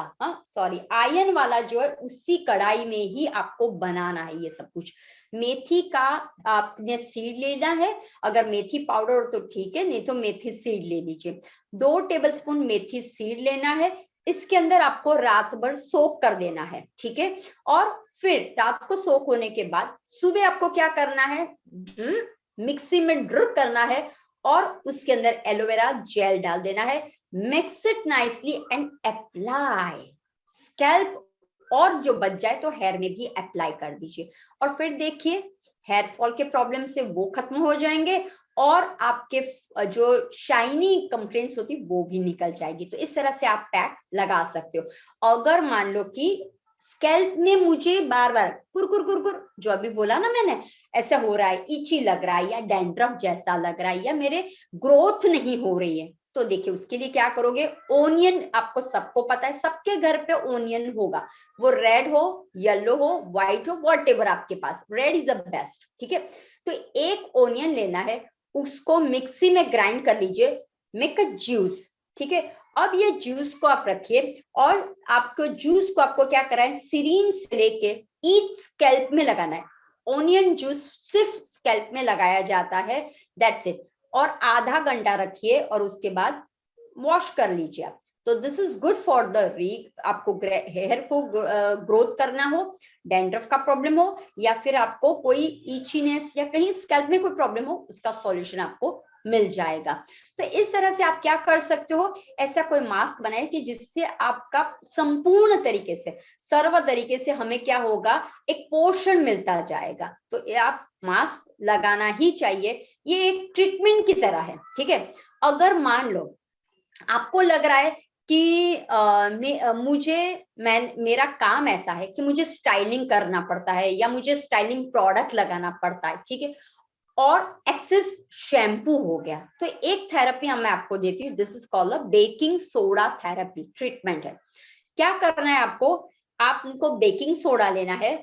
आयन वाला जो है उसी कढ़ाई में ही आपको बनाना है ये सब कुछ। मेथी का आपने सीड लेना है, अगर मेथी पाउडर हो तो ठीक है, नहीं तो मेथी सीड ले लीजिए। 2 टेबलस्पून मेथी सीड लेना है, इसके अंदर आपको रात भर सोक कर देना है, ठीक है। और फिर रात को सोक होने के बाद सुबह आपको क्या करना है, मिक्सी में ड्रिप करना है और उसके अंदर एलोवेरा जेल डाल देना है। Mix it nicely and apply scalp, और जो बच जाए तो हेयर में भी अप्लाई कर दीजिए। और फिर देखिए हेयर फॉल के प्रॉब्लम से वो खत्म हो जाएंगे और आपके जो शाइनी कंप्लेंट्स होती वो भी निकल जाएगी। तो इस तरह से आप पैक लगा सकते हो। अगर मान लो कि स्कैल्प में मुझे बार बार कुरकुर कुरकुर जो अभी बोला ना मैंने, ऐसा हो रहा है, इची लग रहा है या डैंड्रफ जैसा लग रहा है या मेरे ग्रोथ नहीं हो रही है, तो देखिए उसके लिए क्या करोगे, ओनियन, आपको सबको पता है सबके घर पे ओनियन होगा, वो रेड हो, येलो हो, व्हाइट हो, व्हाटएवर आपके पास, रेड इज द बेस्ट, ठीक है। तो एक ओनियन लेना है, उसको मिक्सी में ग्राइंड कर लीजिए, मेक अ जूस, ठीक है। अब ये जूस को आप रखिए और आपको जूस को आपको क्या करना है, सिरिंज से लेके ईच स्कैल्प में लगाना है। ओनियन जूस सिर्फ स्कैल्प में लगाया जाता है, दैट्स इट। और आधा घंटा रखिए और उसके बाद वॉश कर लीजिए आप। तो this is good for the आपको हेयर को ग्रोथ करना हो, डैंड्रफ का प्रॉब्लम हो या फिर आपको कोई इचीनेस या कहीं स्कैल्प में कोई प्रॉब्लम हो, उसका सॉल्यूशन आपको मिल जाएगा। तो इस तरह से आप क्या कर सकते हो, ऐसा कोई मास्क बनाए कि जिससे आपका संपूर्ण तरीके से, सर्व तरीके से हमें क्या होगा, एक पोषण मिलता जाएगा। तो आप मास्क लगाना ही चाहिए, ये एक ट्रीटमेंट की तरह है, ठीक है। अगर मान लो आपको लग रहा है कि मेरा काम ऐसा है कि मुझे स्टाइलिंग करना पड़ता है या मुझे स्टाइलिंग प्रोडक्ट लगाना पड़ता है, ठीक है, और एक्सेस शैम्पू हो गया, तो एक थेरेपी मैं आपको देती हूँ, this is called a baking soda therapy treatment है। क्या करना है आपको, आपको बेकिंग सोडा लेना है,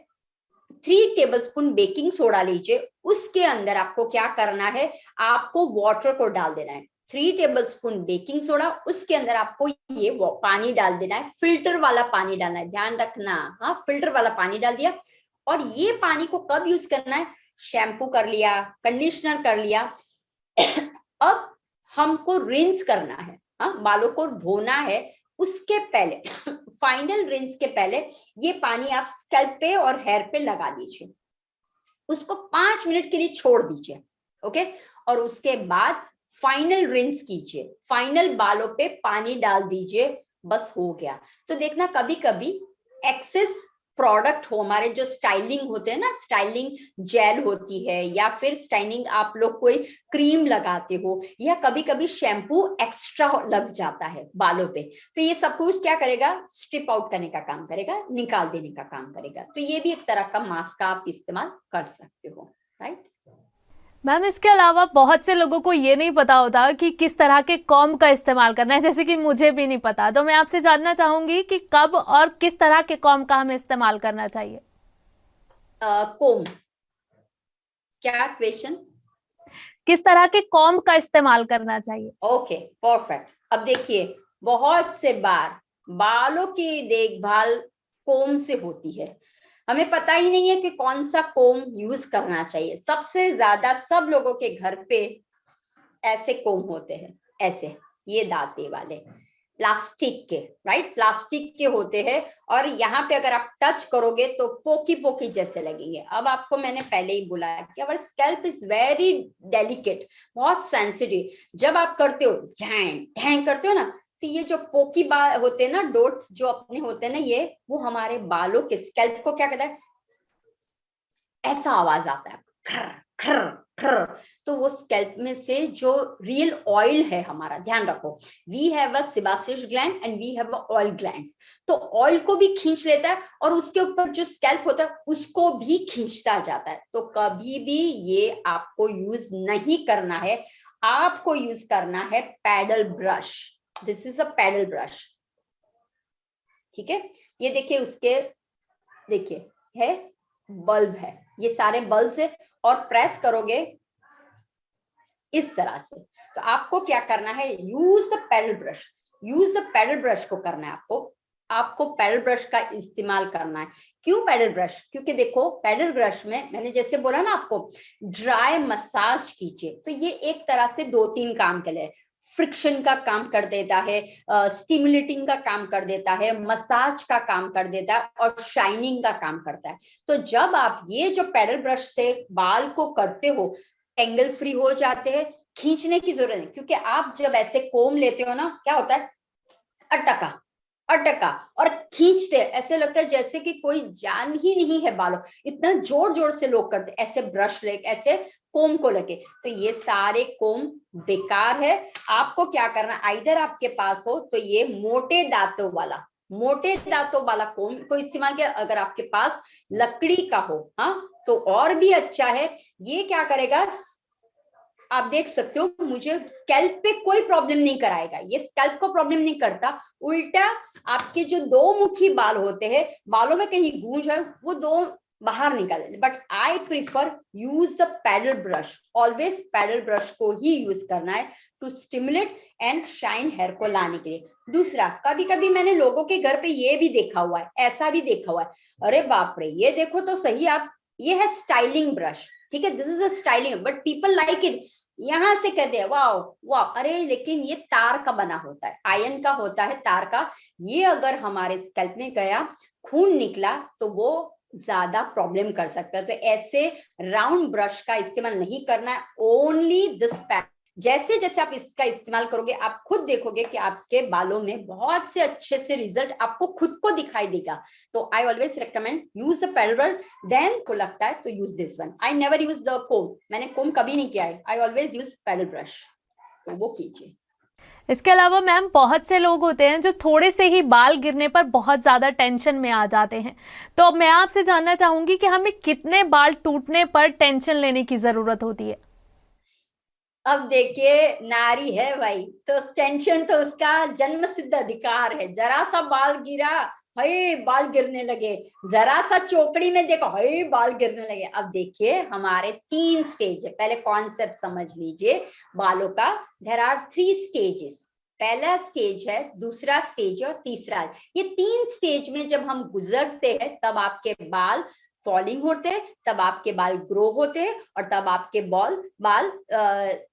3 टेबलस्पून बेकिंग सोडा लीजिए, उसके अंदर आपको क्या करना है, आपको वाटर को डाल देना है, 3 टेबलस्पून बेकिंग सोडा, उसके अंदर आपको ये पानी डाल देना है, फिल्टर वाला पानी डालना है, ध्यान रखना, हाँ फिल्टर वाला पानी डाल दिया। और ये पानी को कब यूज करना है, शैम्पू कर लिया, कंडीशनर कर लिया, अब हमको रिंस करना है, हाँ बालों को धोना है, उसके पहले फाइनल रिंस के पहले ये पानी आप स्कैल्प पे और हेयर पे लगा दीजिए, उसको 5 मिनट के लिए छोड़ दीजिए, ओके। और उसके बाद फाइनल रिंस कीजिए, फाइनल बालों पे पानी डाल दीजिए, बस हो गया। तो देखना कभी कभी एक्सेस प्रोडक्ट हो, हमारे जो स्टाइलिंग होते हैं ना, स्टाइलिंग जेल होती है या फिर स्टाइलिंग आप लोग कोई क्रीम लगाते हो या कभी कभी शैम्पू एक्स्ट्रा लग जाता है बालों पे, तो ये सब कुछ क्या करेगा, स्ट्रिप आउट करने का काम करेगा, निकाल देने का काम करेगा। तो ये भी एक तरह का मास्क का आप इस्तेमाल कर सकते हो, राइट। मैम इसके अलावा बहुत से लोगों को ये नहीं पता होता कि किस तरह के कॉम्ब का इस्तेमाल करना है, जैसे कि मुझे भी नहीं पता, तो मैं आपसे जानना चाहूंगी कि कब और किस तरह के कॉम्ब का हमें इस्तेमाल करना चाहिए। कोम, क्या क्वेश्चन? किस तरह के कॉम्ब का इस्तेमाल करना चाहिए? Okay, perfect. अब देखिए, बहुत से बार बालों की देखभाल कोम से होती है, हमें पता ही नहीं है कि कौन सा कोम यूज करना चाहिए। सबसे ज्यादा सब लोगों के घर पे ऐसे कोम होते हैं, ऐसे, ये दांते वाले, प्लास्टिक के, राइट, प्लास्टिक के होते हैं, और यहाँ पे अगर आप टच करोगे तो पोकी पोकी जैसे लगेंगे। अब आपको मैंने पहले ही बोला कि अवर स्कैल्प इज वेरी डेलिकेट, बहुत सेंसिटिव। जब आप करते हो ढैंग ढैंग करते हो ना, तो ये जो पोकी बाल होते हैं ना, डॉट्स जो अपने होते हैं ना, ये वो हमारे बालों के स्कैल्प को क्या कहता है, ऐसा आवाज आता है, खर खर खर। तो वो स्कैल्प में से जो रियल ऑयल है हमारा, ध्यान रखो, we have a sebaceous gland and we have a oil glands. तो ऑयल को भी खींच लेता है और उसके ऊपर जो स्कैल्प होता है उसको भी खींचता जाता है। तो कभी भी ये आपको यूज नहीं करना है, आपको यूज करना है paddle brush. This is a paddle brush, ठीक है। ये देखिए, उसके देखिए है बल्ब है, ये सारे बल्ब से, और प्रेस करोगे इस तरह से। तो आपको क्या करना है, use the paddle brush, use the paddle brush को करना है आपको पैडल ब्रश का इस्तेमाल करना है। क्यों पैडल ब्रश? क्योंकि देखो, पैडल ब्रश में मैंने जैसे बोला ना आपको, ड्राई मसाज कीजिए, तो ये एक तरह से 2-3 काम के लिए, फ्रिक्शन का काम कर देता है, स्टिमुलेटिंग का काम कर देता है, मसाज का काम कर देता है, और शाइनिंग का काम करता है। तो जब आप ये जो पैडल ब्रश से बाल को करते हो, एंगल फ्री हो जाते हैं, खींचने की जरूरत नहीं। क्योंकि आप जब ऐसे कोम लेते हो ना, क्या होता है, अटका अटका, और खींचते ऐसे लगता है जैसे कि कोई जान ही नहीं है बालों, इतना जोर जोर से लोग करते ऐसे ब्रश लेके, ऐसे कोम को लेके। तो ये सारे कोम बेकार है। आपको क्या करना, आइदर आपके पास हो तो ये मोटे दांतों वाला कोम को इस्तेमाल किया, अगर आपके पास लकड़ी का हो, हाँ, तो और भी अच्छा है। ये क्या करेगा, आप देख सकते हो, मुझे स्कैल्प पे कोई प्रॉब्लम नहीं कराएगा, ये स्कैल्प को प्रॉब्लम नहीं करता, उल्टा आपके जो 2 मुखी बाल होते हैं, बालों में कहीं गूंज है, वो 2 बाहर निकाल। But I prefer use the paddle brush, always paddle brush को ही यूज करना है to stimulate and shine hair को लाने के लिए। दूसरा, कभी कभी मैंने लोगों के घर पे ये भी देखा हुआ है, ऐसा भी देखा हुआ है, अरे बाप रे, ये देखो तो सही आप, ये है स्टाइलिंग ब्रश, ठीक है, this is a styling, but people like it, यहां से कहते हैं वाह वाह, अरे लेकिन ये तार का बना होता है, आयन का होता है, तार का। ये अगर हमारे स्कैल्प में गया, खून निकला, तो वो ज्यादा प्रॉब्लम कर सकता है। तो ऐसे राउंड ब्रश का इस्तेमाल नहीं करना है, ओनली दिस पैड। जैसे जैसे आप इसका इस्तेमाल करोगे, आप खुद देखोगे कि आपके बालों में बहुत से अच्छे से रिजल्ट आपको खुद को दिखाई देगा। तो I always recommend use the paddle brush, then को लगता है तो use this one. I never use the comb, मैंने कोम कभी नहीं किया है, I always use paddle brush, तो वो कीजिए। इसके अलावा मैम, बहुत से लोग होते हैं जो थोड़े से ही बाल गिरने पर बहुत ज्यादा टेंशन में आ जाते हैं। तो अब मैं आपसे जानना चाहूंगी कि हमें कितने बाल टूटने पर टेंशन लेने की जरूरत होती है? अब देखिए, नारी है भाई, तो टेंशन तो उसका जन्म सिद्ध अधिकार है। जरा सा बाल गिरा, हाय बाल गिरने लगे, जरा सा चौकड़ी में देखो, हाय बाल गिरने लगे। अब देखिए, हमारे 3 स्टेज है, पहले कॉन्सेप्ट समझ लीजिए बालों का। देयर आर 3 स्टेजेस, पहला स्टेज है, दूसरा स्टेज है, और तीसरा। ये 3 स्टेज में जब हम गुजरते हैं, तब आपके बाल फॉलिंग होते हैं, तब आपके बाल ग्रो होते हैं, और तब आपके बाल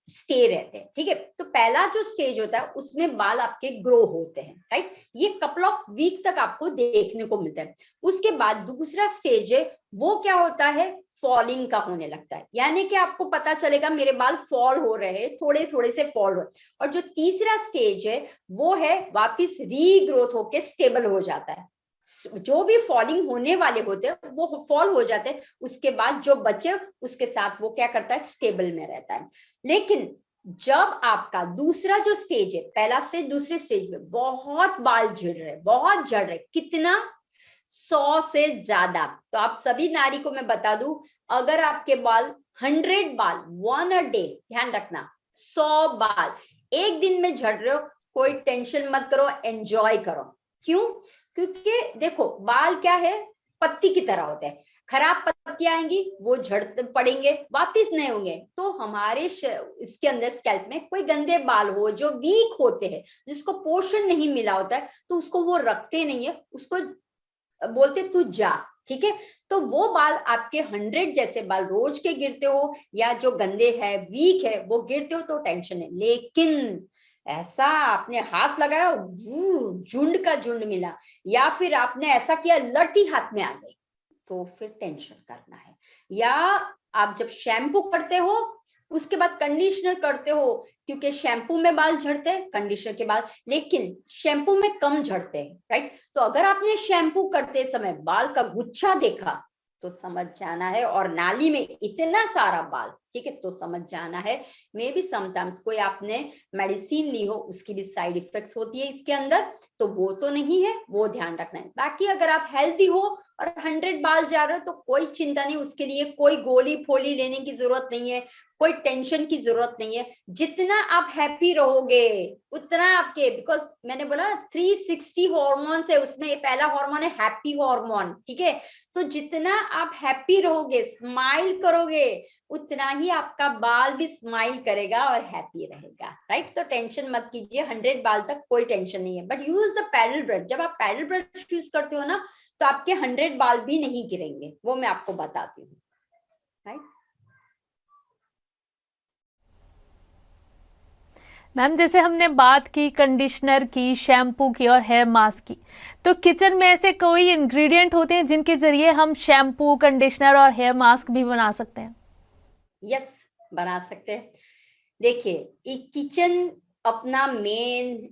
स्टे रहते हैं, ठीक है। तो पहला जो स्टेज होता है, उसमें बाल आपके ग्रो होते हैं, राइट, ये कपल ऑफ वीक तक आपको देखने को मिलता है। उसके बाद दूसरा स्टेज है, वो क्या होता है, फॉलिंग का होने लगता है, यानी कि आपको पता चलेगा मेरे बाल फॉल हो रहे हैं, थोड़े थोड़े से फॉल हो रहे। और जो तीसरा स्टेज है, वो है वापिस रीग्रोथ होके स्टेबल हो जाता है। जो भी फॉलिंग होने वाले होते हैं वो फॉल हो जाते हैं, उसके बाद जो बचे उसके साथ वो क्या करता है, स्टेबल में रहता है। लेकिन जब आपका दूसरा जो स्टेज है, पहला स्टेज, दूसरे स्टेज में बहुत बाल झड़ रहे, बहुत झड़ रहे, कितना, 100 से ज्यादा। तो आप सभी नारी को मैं बता दूं, अगर आपके बाल 100 बाल 1 अ डे, ध्यान रखना, 100 बाल एक दिन में झड़ रहे हो, कोई टेंशन मत करो, एंजॉय करो। क्यों? क्योंकि देखो, बाल क्या है, पत्ती की तरह होते हैं, खराब पत्तियां आएंगी, वो झड़ पड़ेंगे, वापिस नए होंगे। तो हमारे इसके अंदर स्कैल्प में कोई गंदे बाल हो जो वीक होते हैं, जिसको पोषण नहीं मिला होता है, तो उसको वो रखते नहीं है, उसको बोलते तू जा, ठीक है। तो वो बाल आपके 100 जैसे बाल रोज के गिरते हो या जो गंदे है, वीक है, वो गिरते हो तो टेंशन है। लेकिन ऐसा आपने हाथ लगाया, झुंड का झुंड मिला, या फिर आपने ऐसा किया लठी हाथ में आ गई, तो फिर टेंशन करना है। या आप जब शैम्पू करते हो उसके बाद कंडीशनर करते हो, क्योंकि शैम्पू में बाल झड़ते हैं, कंडीशनर के बाद, लेकिन शैम्पू में कम झड़ते हैं, राइट। तो अगर आपने शैम्पू करते समय बाल का गुच्छा देखा तो समझ जाना है, और नाली में इतना सारा बाल, ठीक है, तो समझ जाना है मे बी समटाइम्स कोई आपने मेडिसिन ली हो, उसकी भी साइड इफेक्ट्स होती है इसके अंदर, तो वो तो नहीं है, वो ध्यान रखना है। बाकी अगर आप हेल्दी हो और 100 बाल जा रहे हो तो कोई चिंता नहीं, उसके लिए कोई गोली फोली लेने की जरूरत नहीं है, कोई टेंशन की जरूरत नहीं है। जितना आप हैप्पी रहोगे उतना आपके, बिकॉज मैंने बोला 360 हॉर्मोन्स है उसमें, ये पहला हार्मोन है हैप्पी हार्मोन, ठीक है। तो जितना आप हैप्पी रहोगे, स्माइल करोगे, उतना ही आपका बाल भी स्माइल करेगा और हैप्पी रहेगा, राइट। तो टेंशन मत कीजिए, 100 बाल तक कोई टेंशन नहीं है। But use the paddle brush, जब आप पैडल ब्रश यूज करते हो ना, तो आपके 100 बाल भी नहीं गिरेंगे, वो मैं आपको बताती हूँ, राइट। मैम जैसे हमने बात की कंडीशनर की, शैम्पू की और हेयर मास्क की, तो किचन में ऐसे कोई इंग्रेडिएंट होते हैं जिनके जरिए हम शैम्पू, कंडीशनर और हेयर मास्क भी बना सकते हैं? यस, बना सकते हैं। देखिए, किचन अपना मेन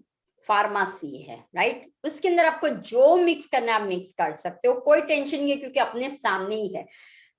फार्मेसी है, राइट। उसके अंदर आपको जो मिक्स करना है आप मिक्स कर सकते हो, कोई टेंशन नहीं है, क्योंकि अपने सामने ही है।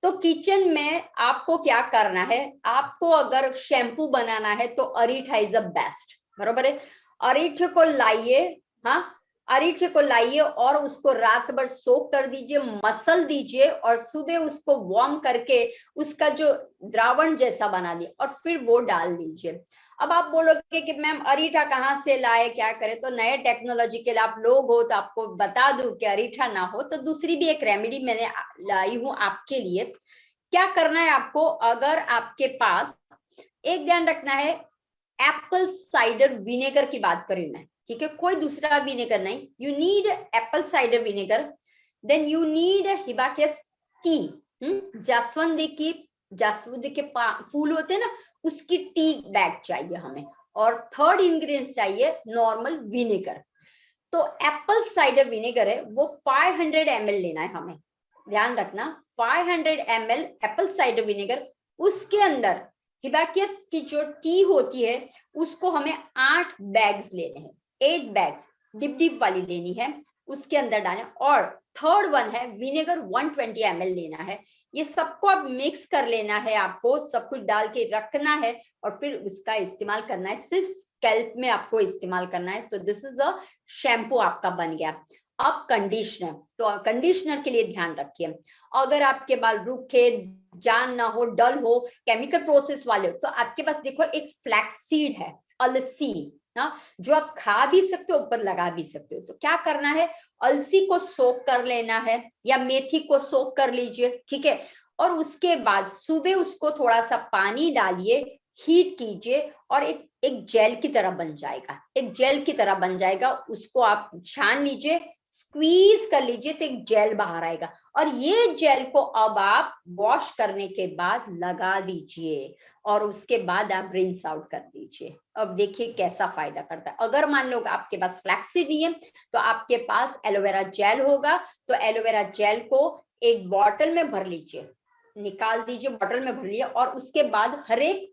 तो किचन में आपको क्या करना है, आपको अगर शैम्पू बनाना है तो अरीठा इज द बेस्ट, बरोबर है। अरीठे को लाइए, हाँ, अरीठे को लाइए और उसको रात भर सोक कर दीजिए, मसल दीजिए, और सुबह उसको वार्म करके उसका जो द्रावण जैसा बना दिए और फिर वो डाल लीजिए। अब आप बोलोगे कि मैम अरीठा कहाँ से लाए, क्या करें, तो नए टेक्नोलॉजी के लिए आप लोग हो तो आपको बता दूं कि अरीठा ना हो तो दूसरी भी एक रेमेडी मैंने लाई हूं आपके लिए। क्या करना है आपको, अगर आपके पास, एक ध्यान रखना है, एप्पल साइडर विनेगर की बात करी मैं, ठीक है, कोई दूसरा विनेगर नहीं, you need apple cider vinegar, then you need hibiscus tea, जास्वंदी के फूल होते हैं ना, उसकी टी बैग चाहिए हमें, और थर्ड इंग्रेडिएंट चाहिए नॉर्मल विनेगर। तो एप्पल साइडर विनेगर है वो 500 ml लेना है हमें, ध्यान रखना 500 ml एप्पल साइडर विनेगर। उसके अंदर हिबास्कस की जो टी होती है उसको हमें 8 बैग्स लेने हैं, 8 बैग्स डिप डिप वाली लेनी है, उसके अंदर डालें। और थर्ड वन है विनेगर 120 ml लेना है। ये सबको अब मिक्स कर लेना है, आपको सब कुछ डाल के रखना है और फिर उसका इस्तेमाल करना है, सिर्फ स्कैल्प में आपको इस्तेमाल करना है। तो दिस इज अ शैम्पू आपका बन गया। अब कंडीशनर, तो कंडीशनर के लिए ध्यान रखिए, अगर आपके बाल रूखे, जान ना हो, डल हो, केमिकल प्रोसेस वाले हो, तो आपके पास देखो एक फ्लैक्स सीड है, अलसी, हाँ, जो आप खा भी सकते हो, ऊपर लगा भी सकते हो। तो क्या करना है, अलसी को सोक कर लेना है या मेथी को सोक कर लीजिए, ठीक है। और उसके बाद सुबह उसको थोड़ा सा पानी डालिए, हीट कीजिए, और एक जेल की तरह बन जाएगा, एक जेल की तरह बन जाएगा। उसको आप छान लीजिए, स्क्वीज कर लीजिए, तो एक जेल बाहर आएगा। और ये जेल को अब आप वॉश करने के बाद लगा दीजिए, और उसके बाद आप रिंस आउट कर दीजिए। अब देखिए कैसा फायदा करता है। अगर मान लो आपके पास फ्लैक्सीड नहीं है तो आपके पास एलोवेरा जेल होगा, तो एलोवेरा जेल को एक बॉटल में भर लीजिए, निकाल दीजिए, बॉटल में भर लिया, और उसके बाद हर एक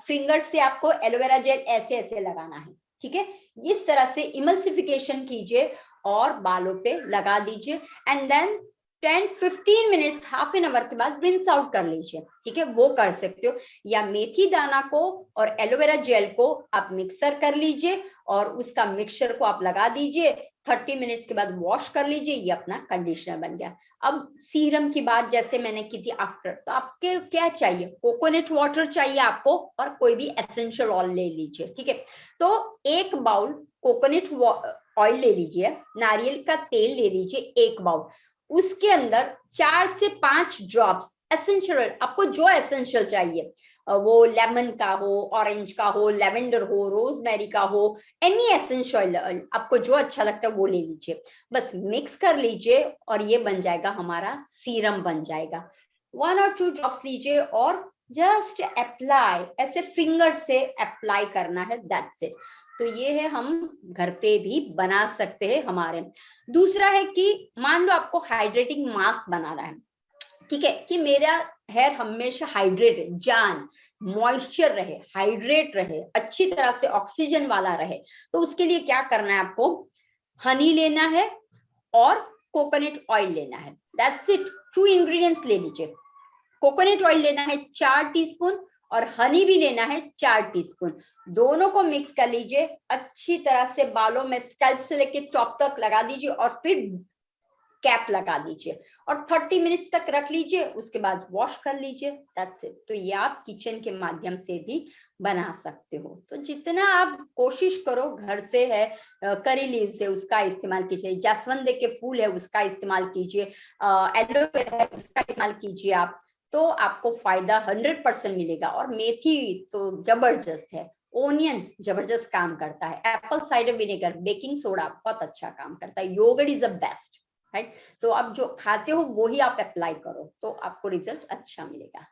फिंगर से आपको एलोवेरा जेल ऐसे ऐसे लगाना है, ठीक है। इस तरह से इमल्सिफिकेशन कीजिए और बालों पे लगा दीजिए, and then 10-15 minutes, half an hour के बाद रिंस आउट कर लीजिए, ठीक है, वो कर सकते हो। या मेथी दाना को और एलोवेरा जेल को आप मिक्सर कर लीजिए और उसका मिक्सचर को आप लगा दीजिए, 30 मिनट्स के बाद वॉश कर लीजिए, ये अपना कंडीशनर बन गया। अब सीरम की बात जैसे मैंने की थी आफ्टर, तो आपके क्या चाहिए, कोकोनट वाटर चाहिए आपको, और कोई भी एसेंशियल ऑयल ले लीजिए, ठीक है। तो 1 बाउल कोकोनट ऑयल ले लीजिए, नारियल का तेल ले लीजिए 1 बाउल, उसके अंदर 4 से 5 ड्रॉप्स एसेंशियल, आपको जो एसेंशियल चाहिए, वो लेमन का हो, ऑरेंज का हो, लेवेंडर हो, रोजमेरी का हो, एनी एसेंशियल ऑयल आपको जो अच्छा लगता है वो ले लीजिए, बस मिक्स कर लीजिए और ये बन जाएगा हमारा सीरम बन जाएगा। 1 और 2 ड्रॉप्स लीजिए और जस्ट अप्लाई, ऐसे फिंगर से अप्लाई करना है, दैट्स इट। तो ये है, हम घर पे भी बना सकते हैं हमारे। दूसरा है कि मान लो आपको हाइड्रेटिंग मास्क बनाना है, ठीक है, कि मेरा हेयर हमेशा हाइड्रेटेड, जान मॉइस्चर रहे, हाइड्रेट रहे, अच्छी तरह से ऑक्सीजन वाला रहे, तो उसके लिए क्या करना है, आपको हनी लेना है और कोकोनट ऑयल लेना है, दैट्स इट। 2 इंग्रेडिएंट्स ले लीजिए, कोकोनट ऑयल लेना है 4 टीस्पून और हनी भी लेना है 4 टीस्पून। दोनों को मिक्स कर लीजिए अच्छी तरह से, बालों में स्कैल्प से लेके टॉप तक लगा दीजिए और फिर कैप लगा दीजिए और 30 मिनट्स तक रख लीजिए, उसके बाद वॉश कर लीजिए, दैट्स इट। तो ये आप किचन के माध्यम से भी बना सकते हो। तो जितना आप कोशिश करो घर से है, करी लीव्स है उसका इस्तेमाल कीजिए, जास्वंद के फूल है उसका इस्तेमाल कीजिए, एलोवेरा है उसका इस्तेमाल कीजिए आप, तो आपको फायदा 100% मिलेगा। और मेथी तो जबरदस्त है, ओनियन जबरदस्त काम करता है, apple cider vinegar, baking soda बहुत अच्छा काम करता है, yoghurt is the best, right. तो आप जो खाते हो वो ही आप अप्लाई करो तो आपको रिजल्ट अच्छा मिलेगा।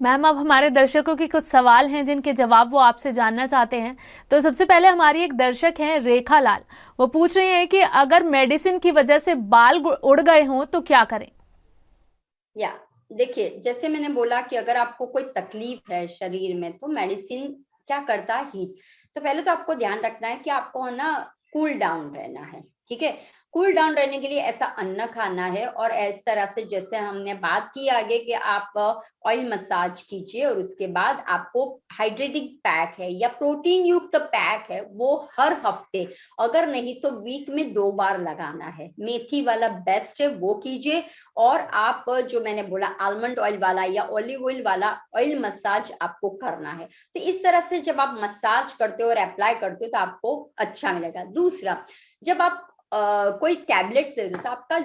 मैम, अब हमारे दर्शकों के कुछ सवाल हैं जिनके जवाब वो आपसे जानना चाहते हैं। तो सबसे पहले हमारी एक दर्शक हैं रेखा लाल, वो पूछ रही हैं कि अगर मेडिसिन की वजह से बाल उड़ गए हों तो क्या करें। या देखिए, जैसे मैंने बोला कि अगर आपको कोई तकलीफ है शरीर में तो मेडिसिन क्या करता है, हीट। तो पहले तो आपको ध्यान रखना है कि आपको है ना कूल डाउन रहना है, ठीक है। कूल डाउन रहने के लिए ऐसा अन्न खाना है और इस तरह से, जैसे हमने बात की आगे कि आप ऑयल मसाज कीजिए और उसके बाद आपको हाइड्रेटिक पैक है या प्रोटीन युक्त पैक है वो हर हफ्ते, अगर नहीं तो वीक में 2 बार लगाना है। मेथी वाला बेस्ट है, वो कीजिए। और आप जो मैंने बोला आलमंड ऑयल वाला या ऑलिव ऑयल वाला ऑयल मसाज आपको करना है। तो इस तरह से जब आप मसाज करते हो और अप्लाई करते हो तो आपको अच्छा मिलेगा। दूसरा, जब आप कोई टैबलेट्स लेते हो तो आपका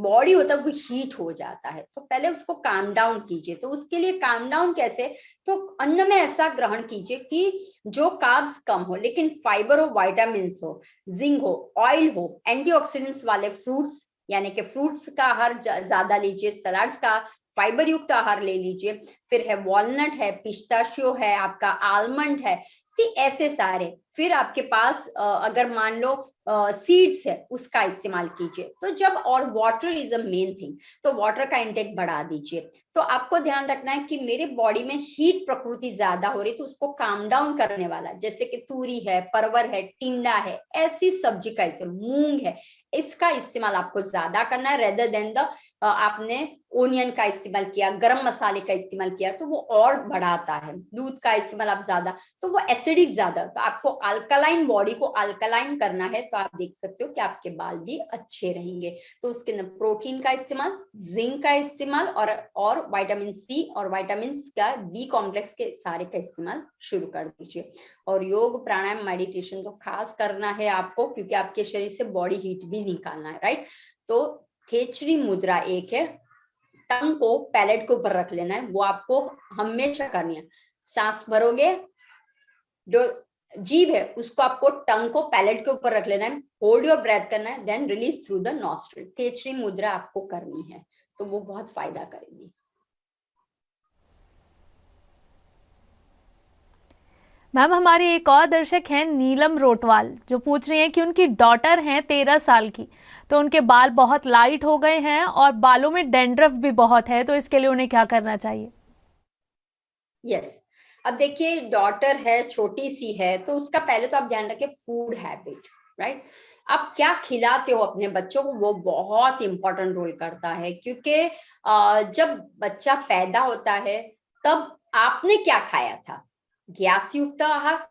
बॉडी होता है वो हीट हो जाता है, तो पहले उसको काम डाउन कीजिए। तो उसके लिए काम डाउन कैसे, तो अन्न में ऐसा ग्रहण कीजिए कि जो कार्ब्स कम हो लेकिन फाइबर हो, विटामिन हो, जिंक हो, ऑयल हो, एंटीऑक्सीडेंट्स वाले फ्रूट्स, यानी कि फ्रूट्स का आहार ज्यादा लीजिए, सलाड्स का फाइबर युक्त आहार ले लीजिए, फिर है वॉलनट है, पिस्ताशियो है, आपका आलमंड है, सी ऐसे सारे। फिर आपके पास अगर मान लो सीड्स है उसका इस्तेमाल कीजिए। तो जब, और water is a main thing, तो वाटर का इंटेक बढ़ा दीजिए। तो आपको ध्यान रखना है कि मेरे बॉडी में हीट प्रकृति ज्यादा हो रही तो उसको काम डाउन करने वाला, जैसे कि तूरी है, परवर है, टिंडा है, ऐसी सब्जी का, ऐसे मूंग है, इसका इस्तेमाल आपको ज्यादा करना है रेदर देन द आपने ओनियन का इस्तेमाल किया, गरम मसाले का इस्तेमाल किया तो वो और बढ़ाता है। दूध का इस्तेमाल आप ज्यादा तो वो एसिडिक ज्यादा, तो आपको अल्कलाइन, बॉडी को अल्कलाइन करना है। तो आप देख सकते हो कि आपके बाल भी अच्छे रहेंगे। तो उसके अंदर प्रोटीन का इस्तेमाल, जिंक का इस्तेमाल और विटामिन सी और विटामिन का बी कॉम्प्लेक्स के सारे का इस्तेमाल शुरू कर दीजिए। और योग, प्राणायाम, मेडिटेशन तो खास करना है आपको, क्योंकि आपके शरीर से बॉडी हीट भी निकालना है, राइट। तो खेचरी मुद्रा एक है, टंग को पैलेट के ऊपर रख लेना है, वो आपको हमेशा करनी है। सांस भरोगे, जो जीभ है उसको आपको टंग को पैलेट के ऊपर रख लेना है, होल्ड योर ब्रेथ करना है, then release through the nostril. खेचरी मुद्रा आपको करनी है, तो वो बहुत फायदा करेगी। मैम, हमारी एक और दर्शक हैं नीलम रोटवाल, जो पूछ रही हैं कि उनकी डॉटर हैं 13 साल की, तो उनके बाल बहुत लाइट हो गए हैं और बालों में डैंड्रफ भी बहुत है, तो इसके लिए उन्हें क्या करना चाहिए। यस, अब देखिए डॉटर है, छोटी सी है, तो उसका पहले तो आप ध्यान रखें फूड हैबिट, राइट। आप क्या खिलाते हो अपने बच्चों को वो बहुत इंपॉर्टेंट रोल करता है, क्योंकि जब बच्चा पैदा होता है तब आपने क्या खाया था, गैस युक्त आहार,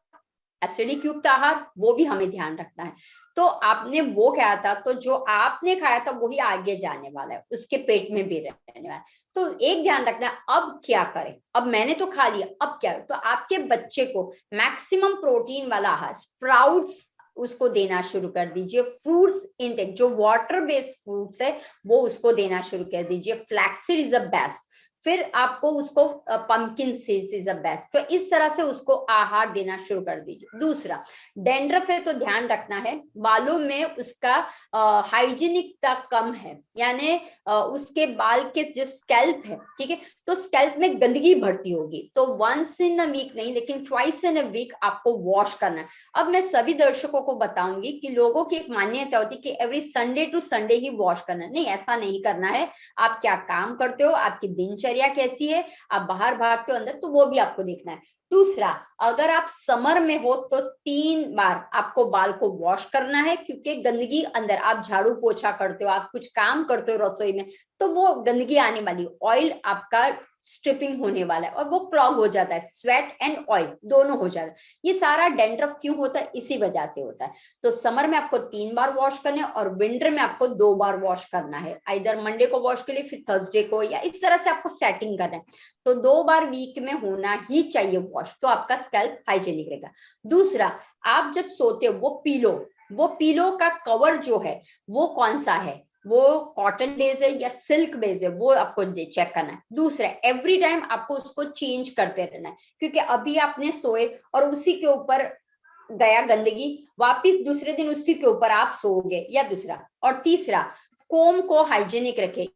एसिडिक युक्त आहार, वो भी हमें ध्यान रखना है। तो आपने वो खाया था तो जो आपने खाया था वही आगे जाने वाला है, उसके पेट में भी रहने वाला है। तो एक ध्यान रखना, अब क्या करें, अब मैंने तो खा लिया, अब क्या, तो आपके बच्चे को मैक्सिमम प्रोटीन वाला आहार, स्प्राउट्स उसको देना शुरू कर दीजिए। फ्रूट्स इंटेक, जो वाटर बेस्ड फ्रूट्स है वो उसको देना शुरू कर दीजिए। Flaxseed is the best. फिर आपको उसको pumpkin seeds is the best. तो इस तरह से उसको आहार देना शुरू कर दीजिए। दूसरा, डेंड्रफ है तो ध्यान रखना है बालों में उसका हाइजीनिकता कम है, यानी उसके बाल के जो स्कैल्प है, ठीक है, तो स्कैल्प में गंदगी भरती होगी, तो वंस इन अ वीक नहीं लेकिन ट्वाइस इन अ वीक आपको वॉश करना है। अब मैं सभी दर्शकों को बताऊंगी कि लोगों की एक मान्यता होती है कि एवरी संडे टू संडे ही वॉश करना है। नहीं, ऐसा नहीं करना है। आप क्या काम करते हो, आपकी दिनचर्या कैसी है, आप बाहर भागते हो अंदर, तो वो भी आपको देखना है। दूसरा, अगर आप समर में हो तो 3 बार आपको बाल को वॉश करना है, क्योंकि गंदगी अंदर, आप झाड़ू पोछा करते हो, आप कुछ काम करते हो रसोई में, तो वो गंदगी आने वाली, ऑयल आपका स्ट्रिपिंग होने वाला है और वो क्लॉग हो जाता है, स्वेट एंड ऑयल दोनों हो जाता है। ये सारा डेंड्रफ क्यों होता है, इसी वजह से होता है। तो समर में आपको 3 बार वॉश करना है और विंटर में आपको 2 बार वॉश करना है, आइदर मंडे को वॉश के लिए, फिर थर्सडे को, या इस तरह से आपको सेटिंग करना है। तो 2 बार वीक में होना ही चाहिए वॉश, तो आपका स्कैल्प हाइजीनिक रहेगा। दूसरा, आप जब सोते हो वो पीलो का कवर जो है वो कौन सा है, वो कॉटन बेस है या सिल्क बेस है, वो आपको चेक करना है। दूसरा, एवरी टाइम आपको उसको चेंज करते रहना है, क्योंकि अभी आपने सोए और उसी के ऊपर गया गंदगी, वापिस दूसरे दिन उसी के ऊपर आप सोओगे, या दूसरा। और तीसरा, कोम को हाइजीनिक रखे।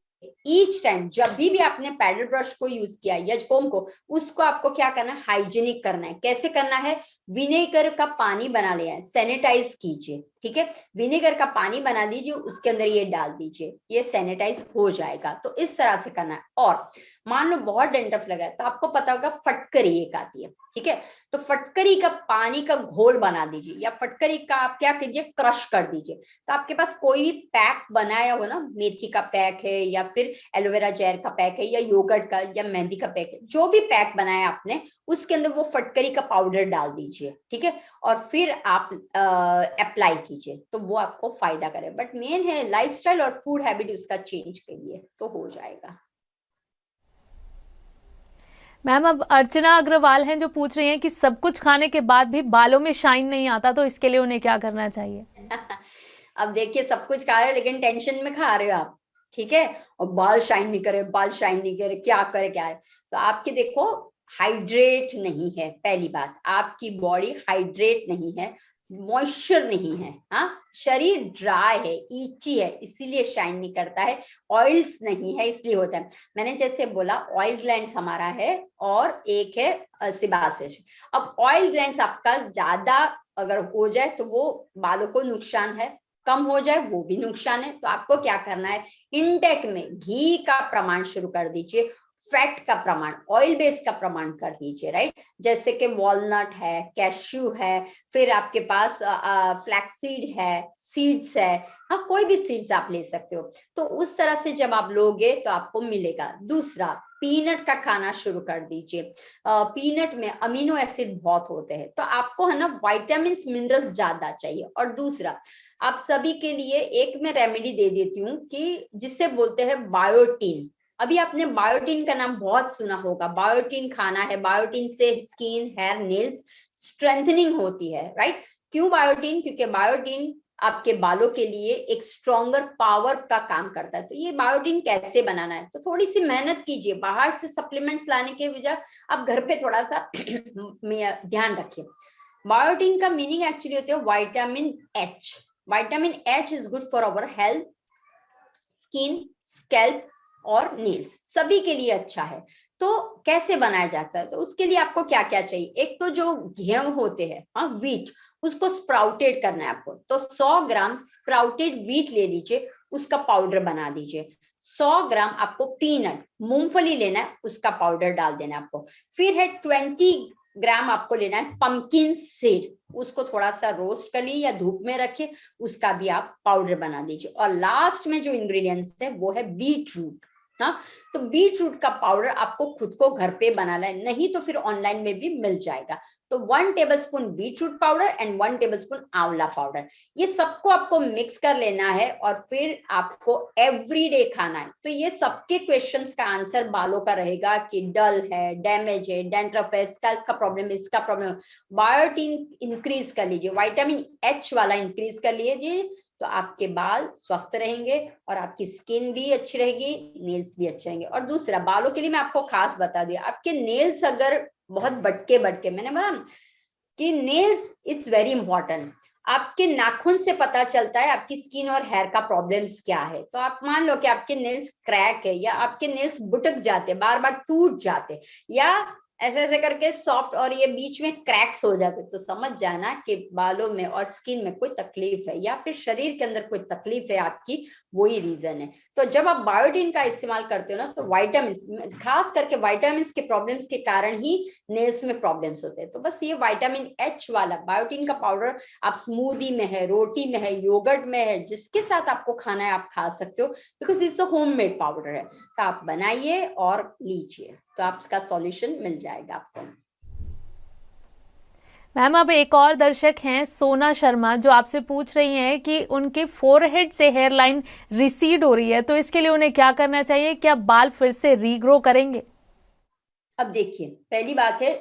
ईच टाइम जब भी आपने पैडल ब्रश को यूज किया या कोम को, उसको आपको क्या करना है, हाइजीनिक करना है। कैसे करना है, विनेगर का पानी बना लिया है, सैनिटाइज कीजिए, ठीक है, विनेगर का पानी बना दीजिए, उसके अंदर ये डाल दीजिए, ये सैनिटाइज हो जाएगा। तो इस तरह से करना है। और मान लो बहुत डेंड्रफ लग रहा है तो आपको पता होगा फटकरी एक आती है, ठीक है, तो फटकरी का पानी का घोल बना दीजिए, या फटकरी का आप क्या कीजिए, क्रश कर दीजिए। तो आपके पास कोई भी पैक बनाया हो ना, मेथी का पैक है या फिर एलोवेरा जेल का पैक है या योगर्ट का या मेहंदी का पैक है, जो भी पैक बनाया आपने, उसके अंदर वो फटकरी का पाउडर डाल दीजिए, ठीक है, और फिर आप अप्लाई कीजिए, तो वो आपको फायदा करे। बट मेन है लाइफस्टाइल और फूड हैबिट उसका चेंज करिए, तो हो जाएगा। मैम, अब अर्चना अग्रवाल हैं जो पूछ रही हैं कि सब कुछ खाने के बाद भी बालों में शाइन नहीं आता, तो इसके लिए उन्हें क्या करना चाहिए? अब देखिए, सब कुछ खा रहे हो लेकिन टेंशन में खा रहे हो आप, ठीक है, और बाल शाइन नहीं करे, क्या करे, तो आपकी देखो हाइड्रेट नहीं है, पहली बात, आपकी बॉडी हाइड्रेट नहीं है, मॉइस्चर नहीं है, हाँ, शरीर ड्राई है, ईची है, इसीलिए शाइन नहीं करता है, ऑयल्स नहीं है इसलिए होता है। मैंने जैसे बोला ऑयल ग्लैंड्स हमारा है और एक है सिबासिस। अब ऑयल ग्लैंड्स आपका ज्यादा अगर हो जाए तो वो बालों को नुकसान है, कम हो जाए वो भी नुकसान है। तो आपको क्या करना है, इनटेक में घी का प्रमाण शुरू कर दीजिए, फैट का प्रमाण, ऑयल बेस का प्रमाण कर दीजिए, राइट, जैसे कि वॉलनट है, कैश्यू है, फिर आपके पास फ्लैक्सीड है, सीड्स है, हाँ, कोई भी सीड्स आप ले सकते हो। तो उस तरह से जब आप लोगे तो आपको मिलेगा। दूसरा, पीनट का खाना शुरू कर दीजिए। पीनट में अमीनो एसिड बहुत होते हैं, तो आपको है ना विटामिन मिनरल्स ज्यादा चाहिए। और दूसरा, आप सभी के लिए एक मैं रेमेडी दे देती हूँ कि जिसे बोलते हैं बायोटीन। अभी आपने बायोटीन का नाम बहुत सुना होगा, बायोटीन खाना है, बायोटीन से स्किन, हेयर, नेल्स स्ट्रेंथनिंग होती है, राइट। क्यों बायोटीन, क्योंकि बायोटीन आपके बालों के लिए एक स्ट्रॉन्गर पावर का काम करता है। तो ये बायोटीन कैसे बनाना है, तो थोड़ी सी मेहनत कीजिए, बाहर से सप्लीमेंट्स लाने के बजाय आप घर पे थोड़ा सा ध्यान रखिए। बायोटीन का मीनिंग एक्चुअली होती है vitamin H. Vitamin H is good for our health, skin, scalp और नील्स, सभी के लिए अच्छा है। तो कैसे बनाया जाता है, तो उसके लिए आपको क्या क्या चाहिए, एक तो जो गेहूं होते हैं, हाँ, व्हीट, उसको स्प्राउटेड करना है आपको। तो 100 ग्राम स्प्राउटेड व्हीट ले लीजिए, उसका पाउडर बना दीजिए। 100 ग्राम आपको पीनट, मूंगफली लेना है, उसका पाउडर डाल देना है आपको। फिर है 20 ग्राम आपको लेना है पंपकिन सीड, उसको थोड़ा सा रोस्ट कर लीजिए या धूप में रखिए, उसका भी आप पाउडर बना दीजिए। और लास्ट में जो इंग्रेडिएंट्स है वो है बीट रूट, हाँ, तो बीट रूट का पाउडर आपको खुद को घर पे बनाना है, नहीं तो फिर ऑनलाइन में भी मिल जाएगा। तो 1 tablespoon beetroot powder and 1 tablespoon आंवला पाउडर, ये सबको आपको मिक्स कर लेना है और फिर आपको एवरीडे खाना है। तो ये सबके क्वेश्चंस का आंसर बालों का रहेगा कि डल है, डैमेज है, डैंड्रफ है, स्कैल्प का प्रॉब्लम है, इसका प्रॉब्लम। बायोटिन इंक्रीज कर लीजिए, विटामिन एच वाला इंक्रीज कर लीजिए, तो आपके बाल स्वस्थ रहेंगे और आपकी स्किन भी अच्छी रहेगी, नेल्स भी अच्छे रहेंगे। और दूसरा, बालों के लिए मैं आपको खास बता दूं, आपके नेल्स अगर बहुत बटके, मैंने बोला कि नेल्स इट्स वेरी इंपॉर्टेंट। आपके नाखून से पता चलता है आपकी स्किन और हेयर का प्रॉब्लम्स क्या है। तो आप मान लो कि आपके नेल्स क्रैक है या आपके नेल्स बुटक जाते, बार बार टूट जाते, या ऐसे ऐसे करके सॉफ्ट और ये बीच में क्रैक्स हो जाते, तो समझ जाना कि बालों में और स्किन में कोई तकलीफ है या फिर शरीर के अंदर कोई तकलीफ है आपकी, वही रीजन है। तो जब आप बायोटिन का इस्तेमाल करते हो ना, तो विटामिन, खास करके विटामिन के प्रॉब्लम्स के कारण ही नेल्स में प्रॉब्लम्स होते हैं। तो बस ये विटामिन एच वाला बायोटिन का पाउडर आप स्मूदी में है, रोटी में है, योगर्ट में है, जिसके साथ आपको खाना है आप खा सकते हो, because it's a homemade powder है। तो आप बनाइए और लीजिए, तो आपका सॉल्यूशन मिल जाएगा आपको। मैम, अब एक और दर्शक हैं सोना शर्मा, जो आपसे पूछ रही हैं कि उनके फोरहेड से हेयर लाइन रिसीड हो रही है, तो इसके लिए उन्हें क्या करना चाहिए? क्या बाल फिर से रीग्रो करेंगे? अब देखिए, पहली बात है,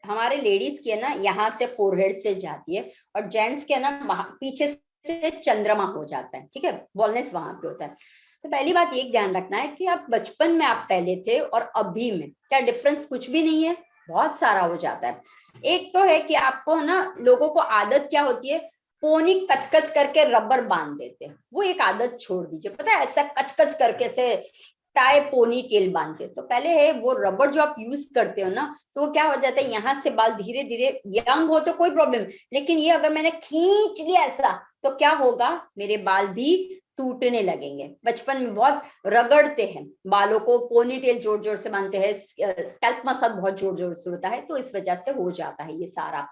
हमारे लेडीज की है ना यहाँ से फोरहेड से जाती है, और जेंट्स के है ना पीछे से चंद्रमा हो जाता है, ठीक है, बॉलनेस वहां पे होता है। तो पहली बात ये ध्यान रखना है कि आप बचपन में आप पहले थे और अभी में क्या डिफरेंस, कुछ भी नहीं है, बहुत सारा हो जाता है। एक तो है कि आपको है ना, लोगों को आदत क्या होती है, पोनी कचकच करके रबर बांध देते हैं, वो एक आदत छोड़ दीजिए। पता है, ऐसा कचकच करके से टाई पोनी टेल बांधते, तो पहले है वो रबर जो आप यूज करते हो ना, तो वो क्या हो जाता है, यहाँ से बाल धीरे धीरे, यंग हो तो कोई प्रॉब्लम, लेकिन ये अगर मैंने खींच लिया ऐसा, तो क्या होगा, मेरे बाल भी टूटने लगेंगे। बचपन में बहुत रगड़ते हैं बालों को, पोनी टेल जोर जोर से बांधते हैं, स्कैल्प मसाज बहुत जोर जोर से होता है, तो इस वजह से हो जाता है ये सारा।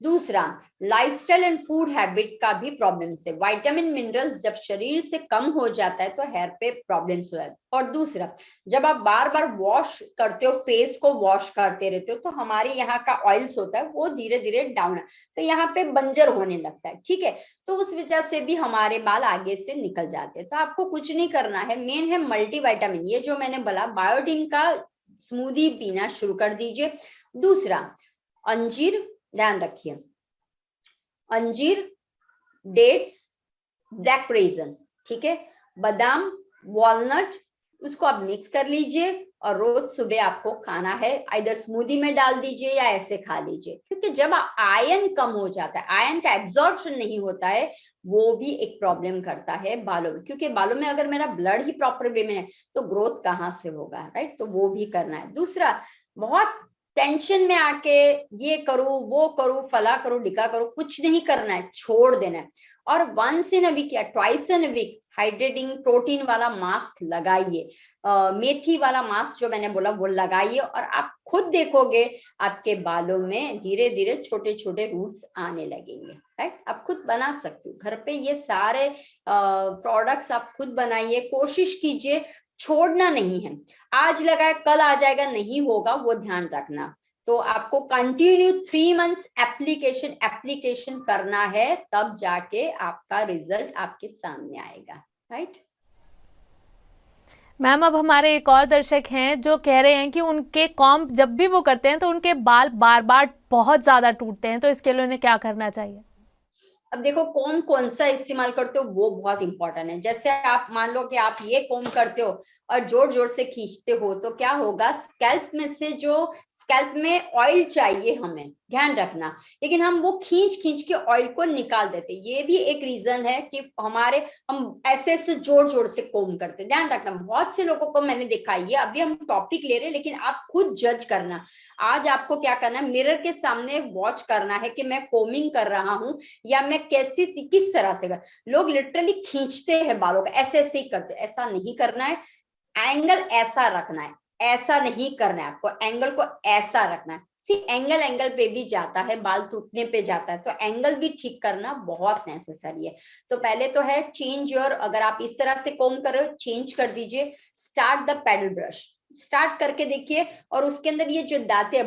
दूसरा, लाइफस्टाइल एंड फूड हैबिट का भी प्रॉब्लम है। विटामिन मिनरल्स जब शरीर से कम हो जाता है तो हेयर पे प्रॉब्लम्स हो जाते हैं। और दूसरा, जब आप बार बार वॉश करते हो, फेस को वॉश करते रहते हो, तो हमारे यहाँ का ऑयल्स होता है वो धीरे धीरे डाउन, तो यहाँ पे बंजर होने लगता है, ठीक है, तो उस वजह से भी हमारे बाल आगे से निकल जाते हैं। तो आपको कुछ नहीं करना है, मेन है मल्टीविटामिन, ये जो मैंने बोला बायोटिन का स्मूदी पीना शुरू कर दीजिए। दूसरा, अंजीर, ध्यान रखिए, अंजीर, डेट्स, ब्लैक रेजन, ठीक है, बादाम, वॉलनट, उसको आप मिक्स कर लीजिए और रोज सुबह आपको खाना है, आइदर स्मूदी में डाल दीजिए या ऐसे खा लीजिए। क्योंकि जब आयरन कम हो जाता है, आयरन का एब्जॉर्प्शन नहीं होता है, वो भी एक प्रॉब्लम करता है बालों में, क्योंकि बालों में अगर मेरा ब्लड ही प्रॉपर वे में है तो ग्रोथ कहाँ से होगा, राइट, तो वो भी करना है। दूसरा, बहुत टेंशन में आके ये करूं वो करूं, फला करूं ढिका करूं, कुछ नहीं करना है, छोड़ देना है। और वंस इन अ वीक या twice in a week hydrating protein वाला मास्क लगाइए, मेथी वाला मास्क जो मैंने बोला वो लगाइए, और आप खुद देखोगे आपके बालों में धीरे धीरे छोटे छोटे रूट्स आने लगेंगे, राइट। आप खुद बना सकते हो घर पे, ये सारे प्रोडक्ट्स आप खुद बनाइए, कोशिश कीजिए, छोड़ना नहीं है। आज लगाए कल आ जाएगा नहीं होगा, वो ध्यान रखना। तो आपको कंटिन्यू 3 मंथ्स एप्लीकेशन करना है, तब जाके आपका रिजल्ट आपके सामने आएगा, राइट। मैम, अब हमारे एक और दर्शक हैं जो कह रहे हैं कि उनके कॉम्ब जब भी वो करते हैं तो उनके बाल बार बार बहुत ज्यादा टूटते हैं, तो इसके लिए उन्हें क्या करना चाहिए? अब देखो, कोम कौन सा इस्तेमाल करते हो वो बहुत इंपॉर्टेंट है। जैसे आप मान लो कि आप ये कोम करते हो और जोर जोर से खींचते हो, तो क्या होगा, स्कैल्प में से जो स्कैल्प में ऑयल चाहिए हमें, ध्यान रखना, लेकिन हम वो खींच खींच के ऑयल को निकाल देते, ये भी एक रीजन है कि हम ऐसे ऐसे जोर जोर से कोम करते। ध्यान रखना, बहुत से लोगों को मैंने देखा, ये अभी हम टॉपिक ले रहे हैं, लेकिन आप खुद जज करना। आज आपको क्या करना है, मिरर के सामने वॉच करना है कि मैं कोमिंग कर रहा हूं या मैं कैसी किस तरह से कर। लोग लिटरली खींचते हैं बालों का, ऐसे ऐसे ही करते, ऐसा नहीं करना है। एंगल ऐसा रखना है, ऐसा नहीं करना है, आपको एंगल को ऐसा रखना है। सी एंगल पे भी जाता है, बाल टूटने पे जाता है, तो एंगल भी ठीक करना बहुत नेसेसरी है। तो पहले तो है चेंज योर, अगर आप इस तरह से कोम कर रहे हो चेंज कर दीजिए। Start the pedal brush, start करके देखिए, और उसके अंदर ये जो दांते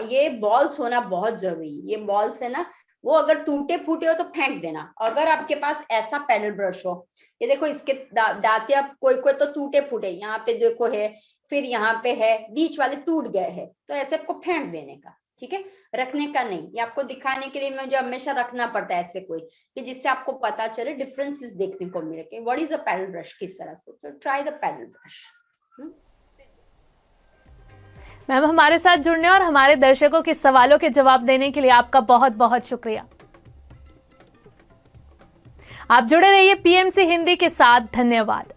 ये बॉल्स होना बहुत जरूरी है। ये बॉल्स है ना, वो अगर टूटे फूटे हो तो फेंक देना। अगर आपके पास ऐसा पैडल ब्रश हो, ये देखो इसके दांते अब कोई तो टूटे फूटे, यहाँ पे देखो है, फिर यहाँ पे है, बीच वाले टूट गए हैं, तो ऐसे आपको फेंक देने का, ठीक है, रखने का नहीं। ये आपको दिखाने के लिए मुझे हमेशा रखना पड़ता है ऐसे कोई, कि जिससे आपको पता चले, डिफरेंसेस देखने को मिले कि what is a paddle brush, किस तरह से। तो try the paddle brush. Ma'am, हमारे साथ जुड़ने और हमारे दर्शकों के सवालों के जवाब देने के लिए आपका बहुत बहुत शुक्रिया। आप जुड़े रहिए पीएमसी हिंदी के साथ। धन्यवाद।